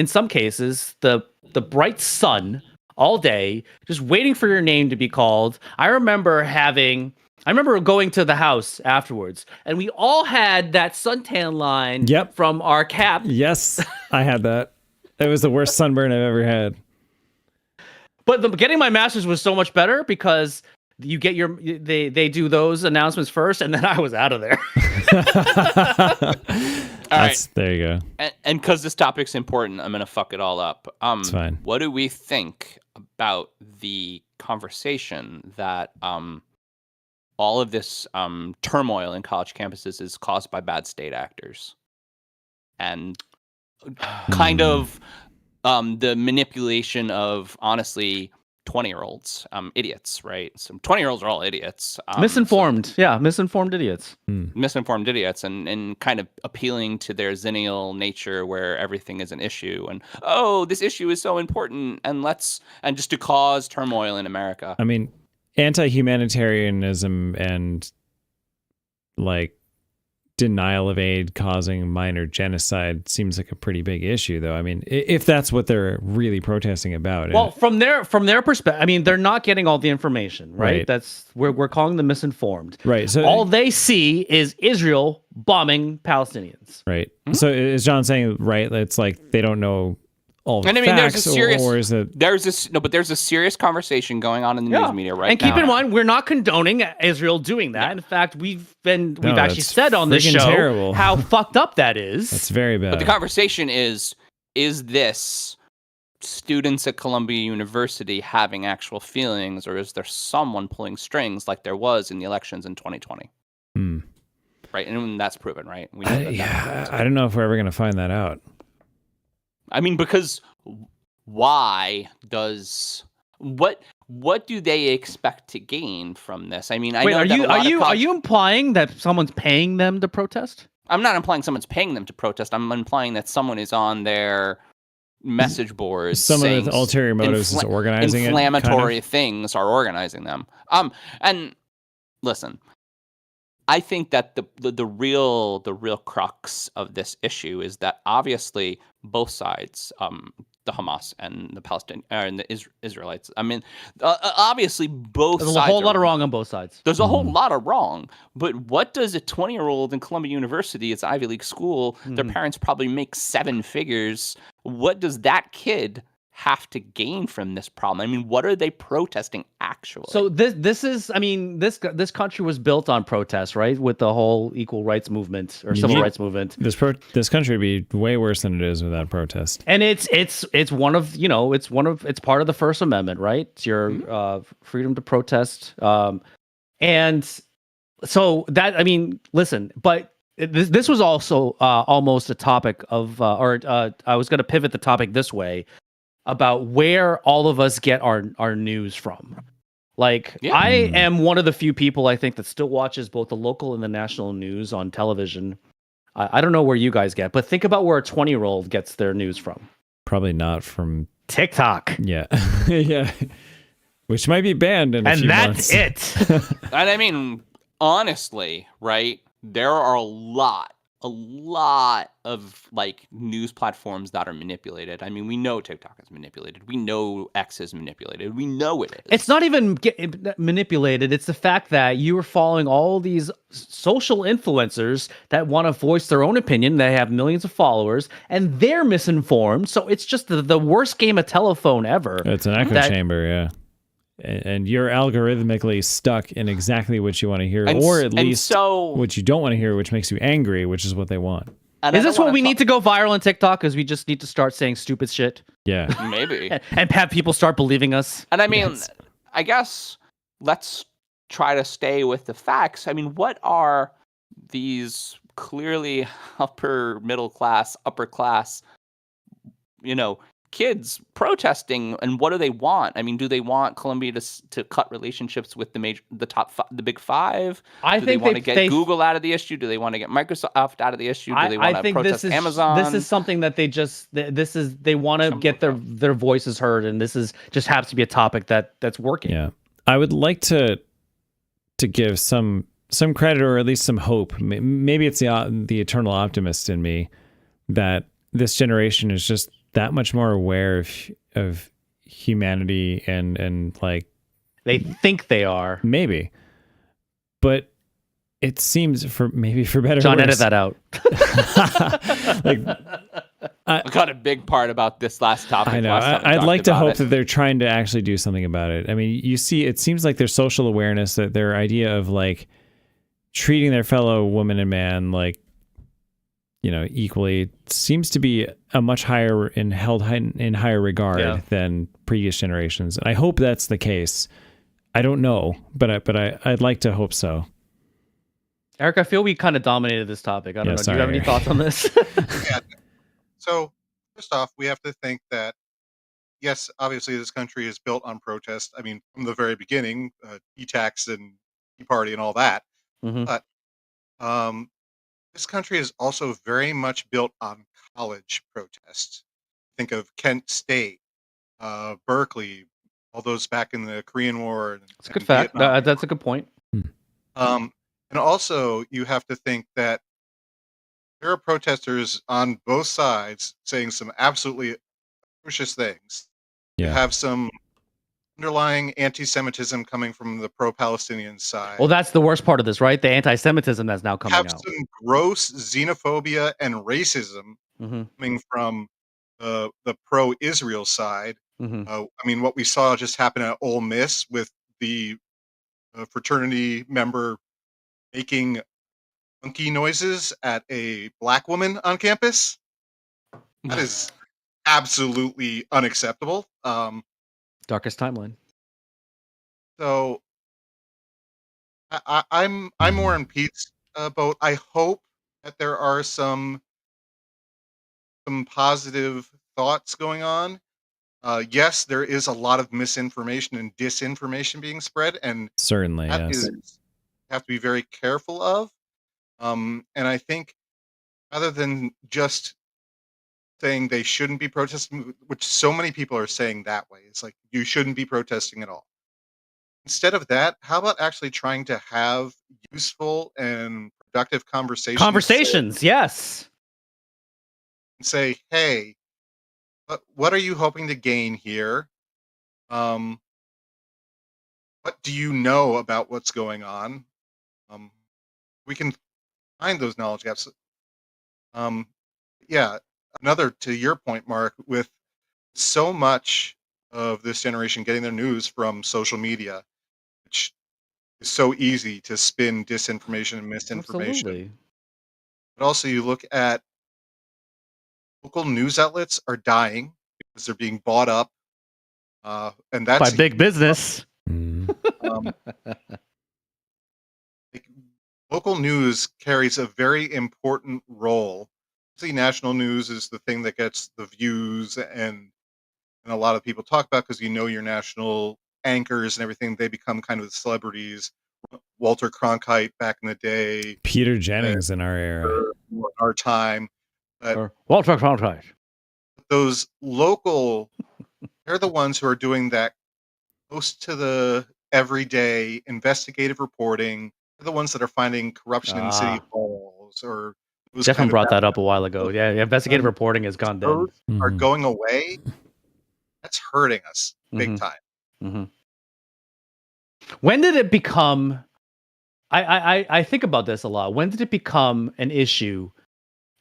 some cases the bright sun all day, just waiting for your name to be called. I remember going to the house afterwards, and we all had that suntan line Yep. from our cap. Yes, I had that. It was the worst sunburn I've ever had. But getting my master's was so much better because you get they do those announcements first, and then I was out of there. All right. There you go. And because this topic's important, I'm gonna fuck it all up. It's fine. What do we think about the conversation that all of this turmoil in college campuses is caused by bad state actors? and kind of the manipulation of, honestly, 20-year-olds, idiots, right? So 20-year-olds are all idiots. Misinformed. Misinformed idiots. Misinformed idiots, and kind of appealing to their zennial nature where everything is an issue, and this issue is so important, and just to cause turmoil in America. I mean, anti-humanitarianism and like denial of aid causing minor genocide seems like a pretty big issue, though. I mean, if that's what they're really protesting about. Well, from their perspective, I mean, they're not getting all the information, right? That's we're calling them misinformed. Right. So all they see is Israel bombing Palestinians. Right. Mm-hmm. So is John saying, right, it's like they don't know all the facts, there's a serious conversation going on in the news media right now. And keep in mind, we're not condoning Israel doing that. Yeah. In fact, we've actually said on this show how fucked up that is. That's very bad. But the conversation is this students at Columbia University having actual feelings, or is there someone pulling strings like there was in the elections in 2020? Right, and that's proven, right? We know I don't know if we're ever going to find that out. I mean, because what do they expect to gain from this? I mean, are you implying that someone's paying them to protest? I'm not implying someone's paying them to protest. I'm implying that someone is on their message boards. Someone with ulterior motives is organizing inflammatory things are organizing them. And listen, I think that the real crux of this issue is that obviously both sides, the Hamas and the Palestinians and the Israelites. I mean, obviously both sides. There's a whole lot of wrong on both sides. There's a whole lot of wrong. But what does a 20-year-old in Columbia University, it's Ivy League school, their parents probably make 7 figures. What does that kid have to gain from this problem? I mean, what are they protesting actually? So this is, I mean, this country was built on protest, right? With the whole equal rights movement or civil rights movement. This country would be way worse than it is without protest. And it's one of, it's part of the First Amendment, right? It's your freedom to protest. And so that, I mean, listen, but this was also almost a topic of, I was going to pivot the topic this way, about where all of us get our news from. Like, I am one of the few people, I think, that still watches both the local and the national news on television. I don't know where you guys get, but think about where a 20-year-old gets their news from. Probably not from TikTok. Yeah. Yeah. Which might be banned in a few months. And that's it. And I mean, honestly, right? There are a lot of like news platforms that are manipulated. I mean, we know TikTok is manipulated. We know X is manipulated. We know it is. It's not even manipulated. It's the fact that you are following all these social influencers that want to voice their own opinion. They have millions of followers and they're misinformed. So it's just the worst game of telephone ever. It's an echo chamber, yeah. And you're algorithmically stuck in exactly what you want to hear, or at least what you don't want to hear, which makes you angry, which is what they want. Is this what we need to go viral on TikTok? Because we just need to start saying stupid shit? Yeah. Maybe. And have people start believing us? And I mean, I guess let's try to stay with the facts. I mean, what are these clearly upper class, kids protesting, and what do they want? I mean, do they want Columbia to cut relationships with the big five? I think they want to get Google out of the issue. Do they want to get Microsoft out of the issue? Do they want to protest Amazon? This is something that they want to get their voices heard, and this is just happens to be a topic that's working. Yeah, I would like to give some credit, or at least some hope. Maybe it's the eternal optimist in me that this generation is just that much more aware of humanity and like they think they are, maybe, but it seems for better. John, or edit worse, that out. I got a big part about this last topic. I know. I'd like to hope that they're trying to actually do something about it. I mean, you see, it seems like their social awareness, that their idea of like treating their fellow woman and man like, equally, seems to be a much higher and held in higher regard than previous generations. And I hope that's the case. I don't know, but I'd like to hope so. Eric, I feel we kind of dominated this topic. I don't know. Sorry, Do you have any Eric. thoughts on this? Yeah. So first off, we have to think that yes, obviously this country is built on protest. I mean, from the very beginning, E-tax and Tea Party and all that. hmm But um, this country is also very much built on college protests. Think of Kent State, Berkeley, all those back in the Korean War It's a good and fact. Vietnam. That's a good point. And also, you have to think that there are protesters on both sides saying some absolutely atrocious things. You Yeah. have some underlying anti-Semitism coming from the pro-Palestinian side. Well, that's the worst part of this, right? The anti-Semitism that's now You coming have out. some gross xenophobia and racism hmm coming from the pro-Israel side. hmm I mean, what we saw just happen at Ole Miss with the fraternity member making monkey noises at a black woman on campus. That is absolutely unacceptable. Darkest timeline. So I'm more in Pete's boat. I hope that there are some positive thoughts going on. Yes, there is a lot of misinformation and disinformation being spread, and Certainly, that yes. is have to be very careful of. And I think rather than just saying they shouldn't be protesting, which so many people are saying that way, it's like you shouldn't be protesting at all. Instead of that, how about actually trying to have useful and productive Conversations, yes. and say, hey, what are you hoping to gain here? What do you know about what's going on? We can find those knowledge gaps. Yeah, another to your point, Mark, with so much of this generation getting their news from social media, which is so easy to spin disinformation and misinformation. Absolutely. But also, you look at local news outlets are dying because they're being bought up, and that's By big business. Mm. um, like, local news carries a very important role. See, national news is the thing that gets the views and a lot of people talk about because you know your national anchors and everything. They become kind of the celebrities. Walter Cronkite back in the day, Peter Jennings in our era. in our time. But Or Walter Cronkite. those local, they're the ones who are doing that close to the everyday investigative reporting. They're the ones that are finding corruption in city halls or those Stefan kind of brought that up a while ago. Yeah, investigative reporting has gone dead. those are Mhm. going away. That's hurting us big Mhm. time. hmm When did it become? I think about this a lot. When did it become an issue,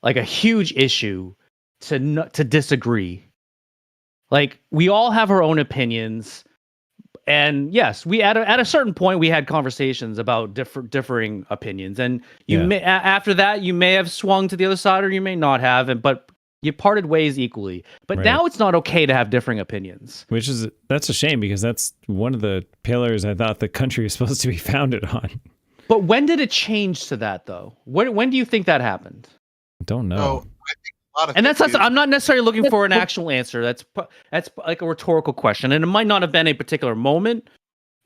like a huge issue, to disagree? Like we all have our own opinions, and yes, we at a certain point we had conversations about differing opinions, and you Yeah. may after that you may have swung to the other side or you may not have, but you parted ways equally. But Right. now it's not okay to have differing opinions. That's a shame because that's one of the pillars I thought the country was supposed to be founded on. But when did it change to that though? When do you think that happened? Don't know. So I think a lot of And it that's is- I'm not necessarily looking for an actual answer. That's like a rhetorical question, and it might not have been a particular moment,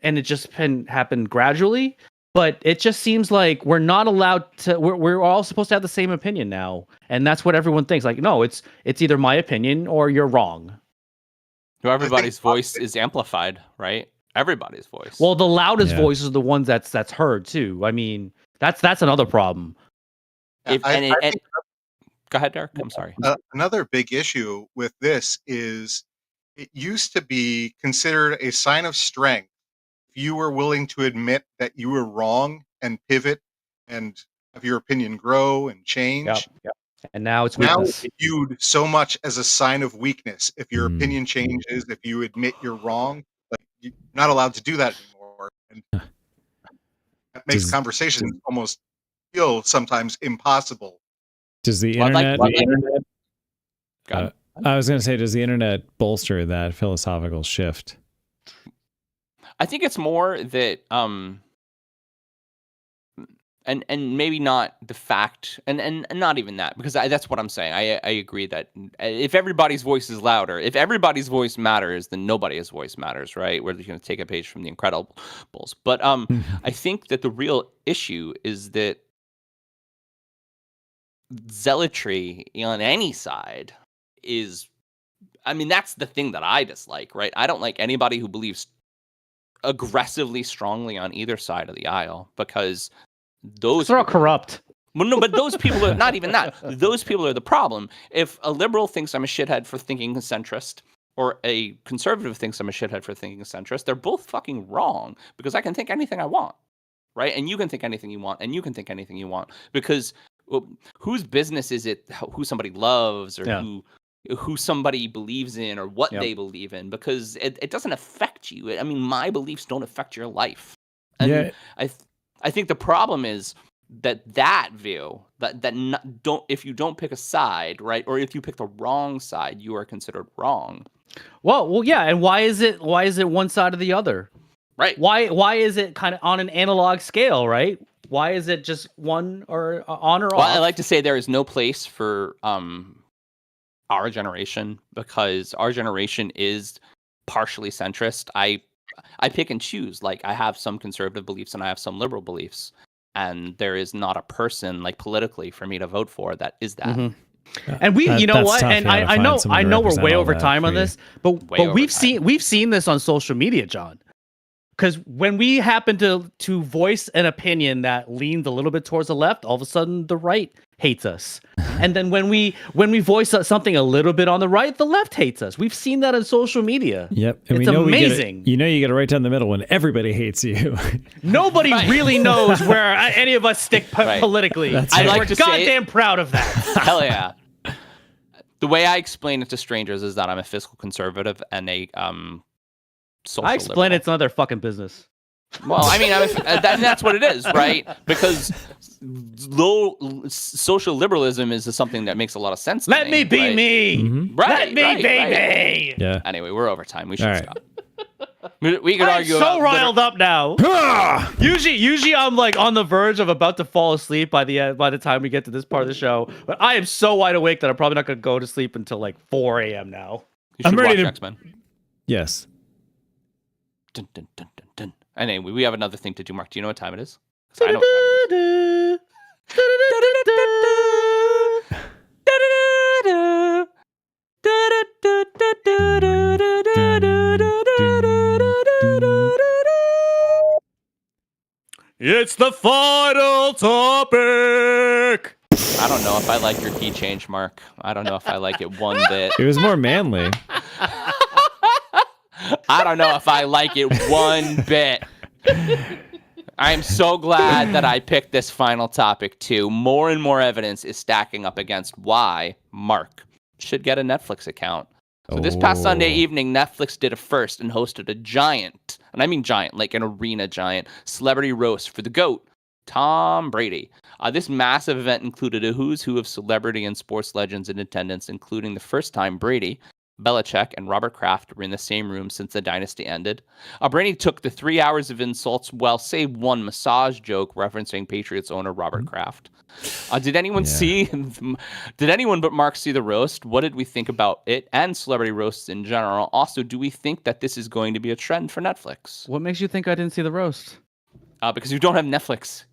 and it just happened gradually. But it just seems like we're not allowed to. We're all supposed to have the same opinion now, and that's what everyone thinks. Like, no, it's either my opinion or you're wrong. Everybody's voice is amplified, right? Everybody's voice. Well, the loudest Yeah. voice is the ones that's heard too. I mean, that's another problem. Yeah, I think Go ahead, Derek. I'm sorry. another big issue with this is it used to be considered a sign of strength if you were willing to admit that you were wrong and pivot and have your opinion grow and change. Yep. And now it's Now weakness. it's viewed so much as a sign of weakness. If your Mm. opinion changes, if you admit you're wrong, like you're not allowed to do that anymore. And that makes Does- conversations almost feel sometimes impossible. Does the Well, I'd like- internet? Go ahead. I was going to say, does the internet bolster that philosophical shift? I think it's more that and maybe not the fact, and not even that, because that's what I'm saying. I agree that if everybody's voice is louder, if everybody's voice matters, then nobody's voice matters, right? We're going to take a page from The Incredibles. But I think that the real issue is that zealotry on any side is, I mean, that's the thing that I dislike, right? I don't like anybody who believes aggressively strongly on either side of the aisle, because those They're all corrupt. Well, no, but those people are not even that. Those people are the problem. If a liberal thinks I'm a shithead for thinking centrist, or a conservative thinks I'm a shithead for thinking centrist, they're both fucking wrong, because I can think anything I want, right? And you can think anything you want, and you can think anything you want, because whose business is it who somebody loves, or who somebody believes in, or what they believe in? Because it doesn't affect you. I mean, my beliefs don't affect your life. And I think the problem is that view, if you don't pick a side, right, or if you pick the wrong side, you are considered wrong. Well, yeah. And why is it one side or the other? Right. Why is it kind of on an analog scale, right? Why is it just one or on or off? Well, I like to say there is no place for our generation, because our generation is partially centrist. I pick and choose. Like, I have some conservative beliefs and I have some liberal beliefs, and there is not a person, like, politically for me to vote for that is that. Mm-hmm. And we, you know what? Tough, and I know we're way over time on this, but we've seen this on social media, John. Because when we happen to voice an opinion that leans a little bit towards the left, all of a sudden the right hates us. And then when we voice something a little bit on the right, the left hates us. We've seen that on social media. Yep. And it's amazing. You get it right down the middle when everybody hates you. Nobody really knows where any of us stick politically. We're goddamn proud of that. Hell yeah. The way I explain it to strangers is that I'm a fiscal conservative and a social I explain liberal. It's none of their fucking business. Well, I mean, that's what it is, right? Because social liberalism is something that makes a lot of sense to Let me be right? me. Mm-hmm. Right, Let me be me. Yeah. Anyway, we're over time. We should Right. stop. We could I'm argue. so riled up now. Usually I'm like on the verge of about to fall asleep by the time we get to this part of the show. But I am so wide awake that I'm probably not going to go to sleep until like 4 a.m. now. You should I'm ready watch to- X-Men. Yes. Dun, dun, dun, dun, dun. Anyway, we have another thing to do, Mark. Do you know what time it is? 'Cause I know what time it It's the final topic. I don't know if I like your key change, Mark. I don't know if I like it one bit. It was more manly. I don't know if I like it one bit. I'm so glad that I picked this final topic too. More and more evidence is stacking up against why Mark should get a Netflix account. So this past Sunday evening, Netflix did a first and hosted a giant, and I mean giant, like an arena giant, celebrity roast for the GOAT, Tom Brady. This massive event included a who's who of celebrity and sports legends in attendance, including the first time Brady, Belichick, and Robert Kraft were in the same room since the dynasty ended. Brady took the 3 hours of insults while save one massage joke referencing Patriots owner Robert Kraft. Did anyone but Mark see the roast? What did we think about it and celebrity roasts in general? Also, do we think that this is going to be a trend for Netflix? What makes you think I didn't see the roast? Because you don't have Netflix.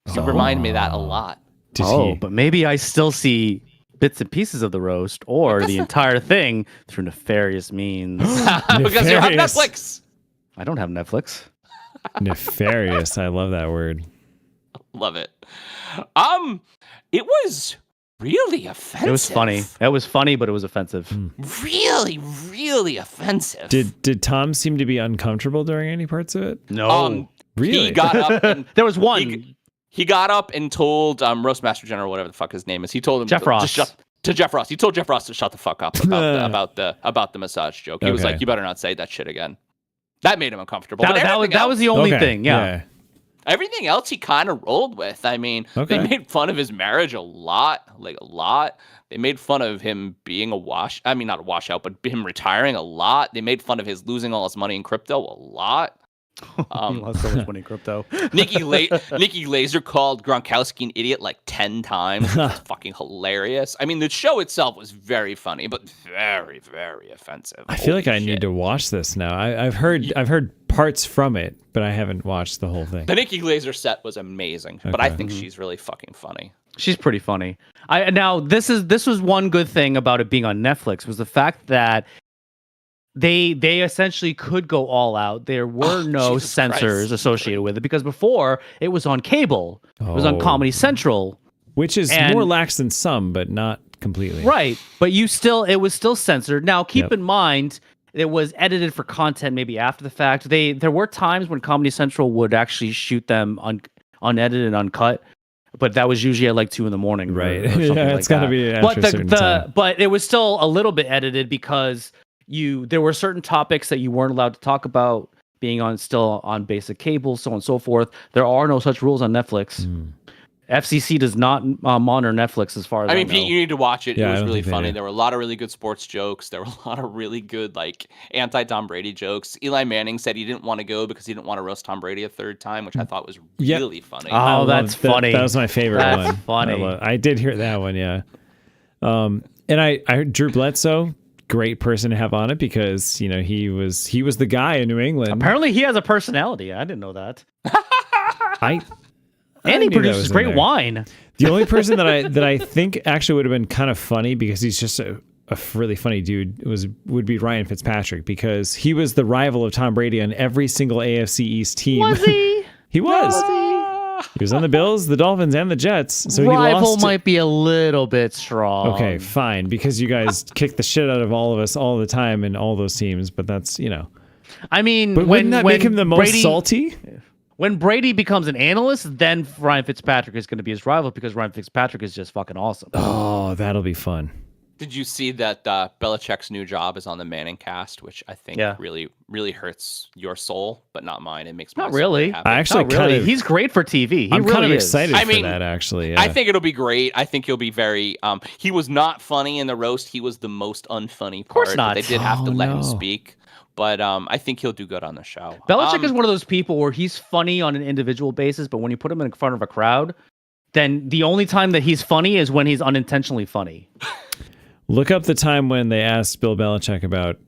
So remind me that a lot. But maybe I still see bits and pieces of the roast or the entire thing through nefarious means. Because you have Netflix. I don't have Netflix. Nefarious. I love that word. Love it. It was really offensive. It was funny. It was funny, but it was offensive. Really, really offensive. Did Tom seem to be uncomfortable during any parts of it? No. Really? He got up and there was one. He got up and told Roastmaster General, whatever the fuck his name is. He told him Jeff Ross. To Jeff Ross. He told Jeff Ross to shut the fuck up about the massage joke. He was like, "You better not say that shit again." That made him uncomfortable. That was the only thing. Yeah. Everything else he kind of rolled with. I mean, they made fun of his marriage a lot. They made fun of him being not a washout, but him retiring a lot. They made fun of his losing all his money in crypto a lot. He lost so much money in crypto. Nikki Laser called Gronkowski an idiot like 10 times. It's fucking hilarious. I mean, the show itself was very funny, but very, very offensive. I feel like I Holy need shit. to watch this now. I've heard parts from it, but I haven't watched the whole thing. The Nikki Glaser set was amazing, but I Okay. think she's really fucking funny. She's pretty funny. Now this was one good thing about it being on Netflix was the fact that they essentially could go all out. There were no Jesus censors Christ. associated with it because before it was on cable. It was on Oh. Comedy Central. Which is And- more lax than some, but not completely. Right. But it was still censored. Now keep Yep. in mind it was edited for content maybe after the fact. There were times when Comedy Central would actually shoot them unedited and uncut. But that was usually at like 2 a.m. or Right. something Yeah, like it's gotta that. be after a certain time. But it was still a little bit edited because there were certain topics that you weren't allowed to talk about being still on basic cable, so on and so forth. There are no such rules on Netflix. FCC does not monitor Netflix as far as I mean, know. Pete, you need to watch it. Yeah, It I was don't really think they funny. do. There were a lot of really good sports jokes. There were a lot of really good, like, anti-Tom Brady jokes. Eli Manning said he didn't want to go because he didn't want to roast Tom Brady a third time, which I thought was Yep. really funny. Oh, I love that's that- funny. That was my favorite That's one. funny. I did hear that one, yeah. And I Drew Bledsoe, great person to have on it because he was the guy in New England. Apparently, he has a personality. I didn't know that. I And he knew that produces was in great there. wine. The only person that I think actually would have been kind of funny because he's just a really funny dude would be Ryan Fitzpatrick because he was the rival of Tom Brady on every single AFC East team. Was he? He was. He was on the Bills, the Dolphins, and the Jets. So he Rival lost. might be a little bit strong. Okay, fine, because you guys kick the shit out of all of us all the time in all those teams, but that's I mean, But wouldn't that make him the most Brady, salty? When Brady becomes an analyst, then Ryan Fitzpatrick is going to be his rival because Ryan Fitzpatrick is just fucking awesome. Oh, that'll be fun. Did you see that Belichick's new job is on the Manning cast, which I think really, really hurts your soul, but not mine. It makes my Not soul really. happy. I actually Not really. kind of He's great for TV. He I'm really kind of is. excited I for mean, that actually. I Yeah. think it'll be great. I think he'll be very. He was not funny in the roast. He was the most unfunny part. course not. But they did have to Oh, let him no. speak. But I think he'll do good on the show. Belichick is one of those people where he's funny on an individual basis, but when you put him in front of a crowd, then the only time that he's funny is when he's unintentionally funny. Look up the time when they asked Bill Belichick about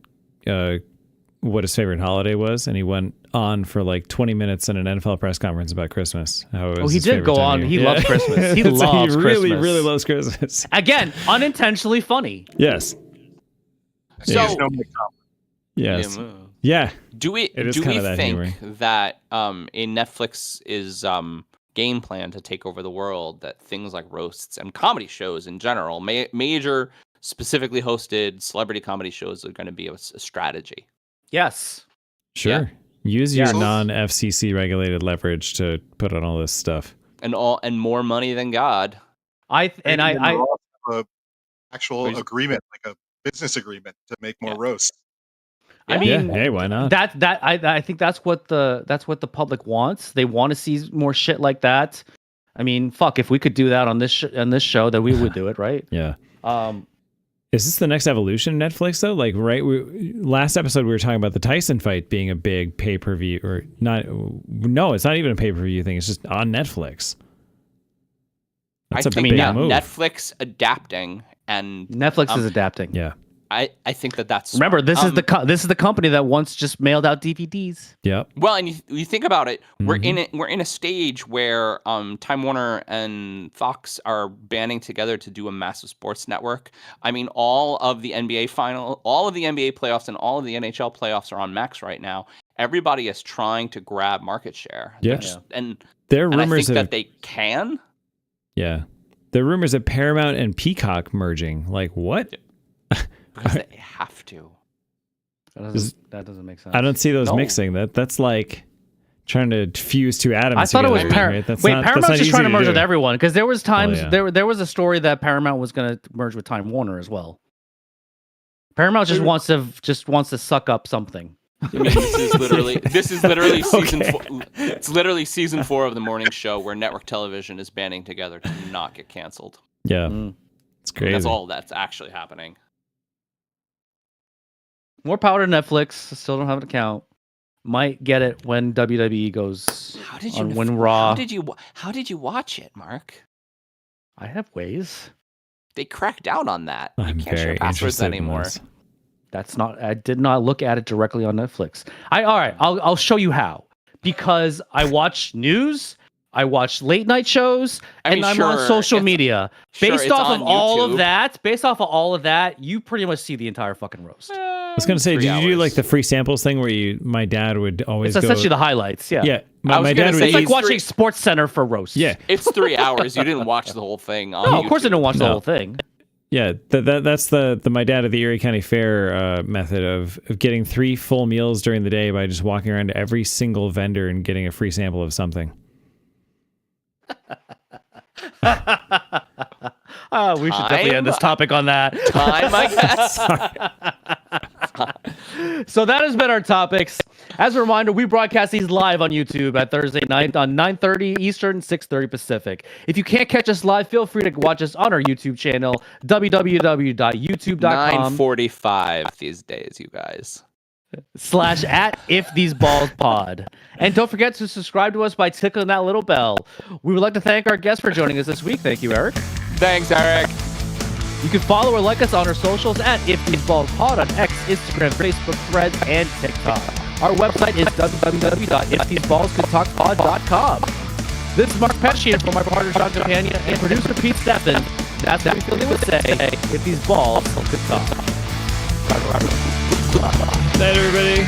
what his favorite holiday was, and he went on for like 20 minutes in an NFL press conference about Christmas. How it was He his did favorite go time on. of He year. loves Christmas. He So loves he really, Christmas. really loves Christmas. Again, unintentionally funny. Yes. So, There's no make up. Yes. Yeah. do we It is do we kinda that think humor. that in Netflix's game plan to take over the world, that things like roasts and comedy shows in general, major specifically hosted celebrity comedy shows, are going to be a strategy? Yes. Sure. Use your Yes. non-FCC regulated leverage to put on all this stuff. And more money than God. I Actual Please. agreement, like a business agreement to make more Yeah. roasts. I mean, Yeah, hey, why not? I think that's what the public wants. They want to see more shit like that. I mean, fuck, if we could do that on this show, then we would do it, right? Yeah. Um, Is this the next evolution of Netflix though? Like, right? Last episode we were talking about the Tyson fight being a big pay-per-view, or not? No, it's not even a pay-per-view thing. It's just on Netflix. That's I a think big that move. Netflix adapting, and Netflix is adapting. Yeah. I think that's Remember, smart. this is this is the company that once just mailed out DVDs. Yep. Well, and you think about it, we're Mm-hmm. in a stage where Time Warner and Fox are banding together to do a massive sports network. I mean, all of the NBA playoffs, and all of the NHL playoffs are on Max right now. Everybody is trying to grab market share. Yeah. And There are I rumors think of that they can. yeah. There are rumors of Paramount and Peacock merging. Like what? Because they have to. That doesn't make sense. I don't see those No. mixing. That's like trying to fuse two atoms. I thought it was together, Paramount. right? That's Wait, not- that's Paramount's not just trying to easy merge do. with everyone because there was times yeah. there was a story that Paramount was going to merge with Time Warner as well. Paramount just wants to suck up something. I mean, this is literally season Okay. 4. It's literally season 4 of the morning show where network television is banding together to not get canceled. Yeah. Mm. It's crazy. That's all that's actually happening. More power to Netflix. I still don't have an account. might get it when WWE goes How did on you when Raw. How did you watch it, Mark? I have ways. They cracked down on that. I'm You can't share very passwords interested in anymore. this. That's not. I did not look at it directly on Netflix. All right. I'll show you how. Because I watch news, I watch late night shows, and I'm on social media. Based off of all of that, you pretty much see the entire fucking roast. I was gonna say, did you do like the free samples thing where my dad would always It's essentially the highlights. Yeah. Yeah. I was My gonna dad would say, It's like It's watching three- Sports Center for roasts. Yeah. It's 3 hours. You didn't watch the whole thing on No, of course I YouTube. didn't watch the No. whole thing. Yeah, that's the my dad at the Erie County Fair method of getting 3 full meals during the day by just walking around to every single vendor and getting a free sample of something. We should definitely end this topic on that. Time, I guess. So that has been our topics. As a reminder, we broadcast these live on YouTube at Thursday night on 9:30 Eastern, 6:30 Pacific. If you can't catch us live, feel free to watch us on our YouTube channel, www.youtube.com 9:45 these days, you guys. /@IfTheseBallsPod. And don't forget to subscribe to us by clicking that little bell. We would like to thank our guests for joining us this week. Thank you, Eric. Thanks, Eric. You can follow or like us on our socials at IfTheseBallsPod on X, Instagram, Facebook, Threads, and TikTok. Our website is www.iftheseballscoulddtalkpod.com. This is Mark Pescian from my partner Sean Campania and producer Pete Steffen. That's what we feel they would say if these balls could talk. Night, everybody.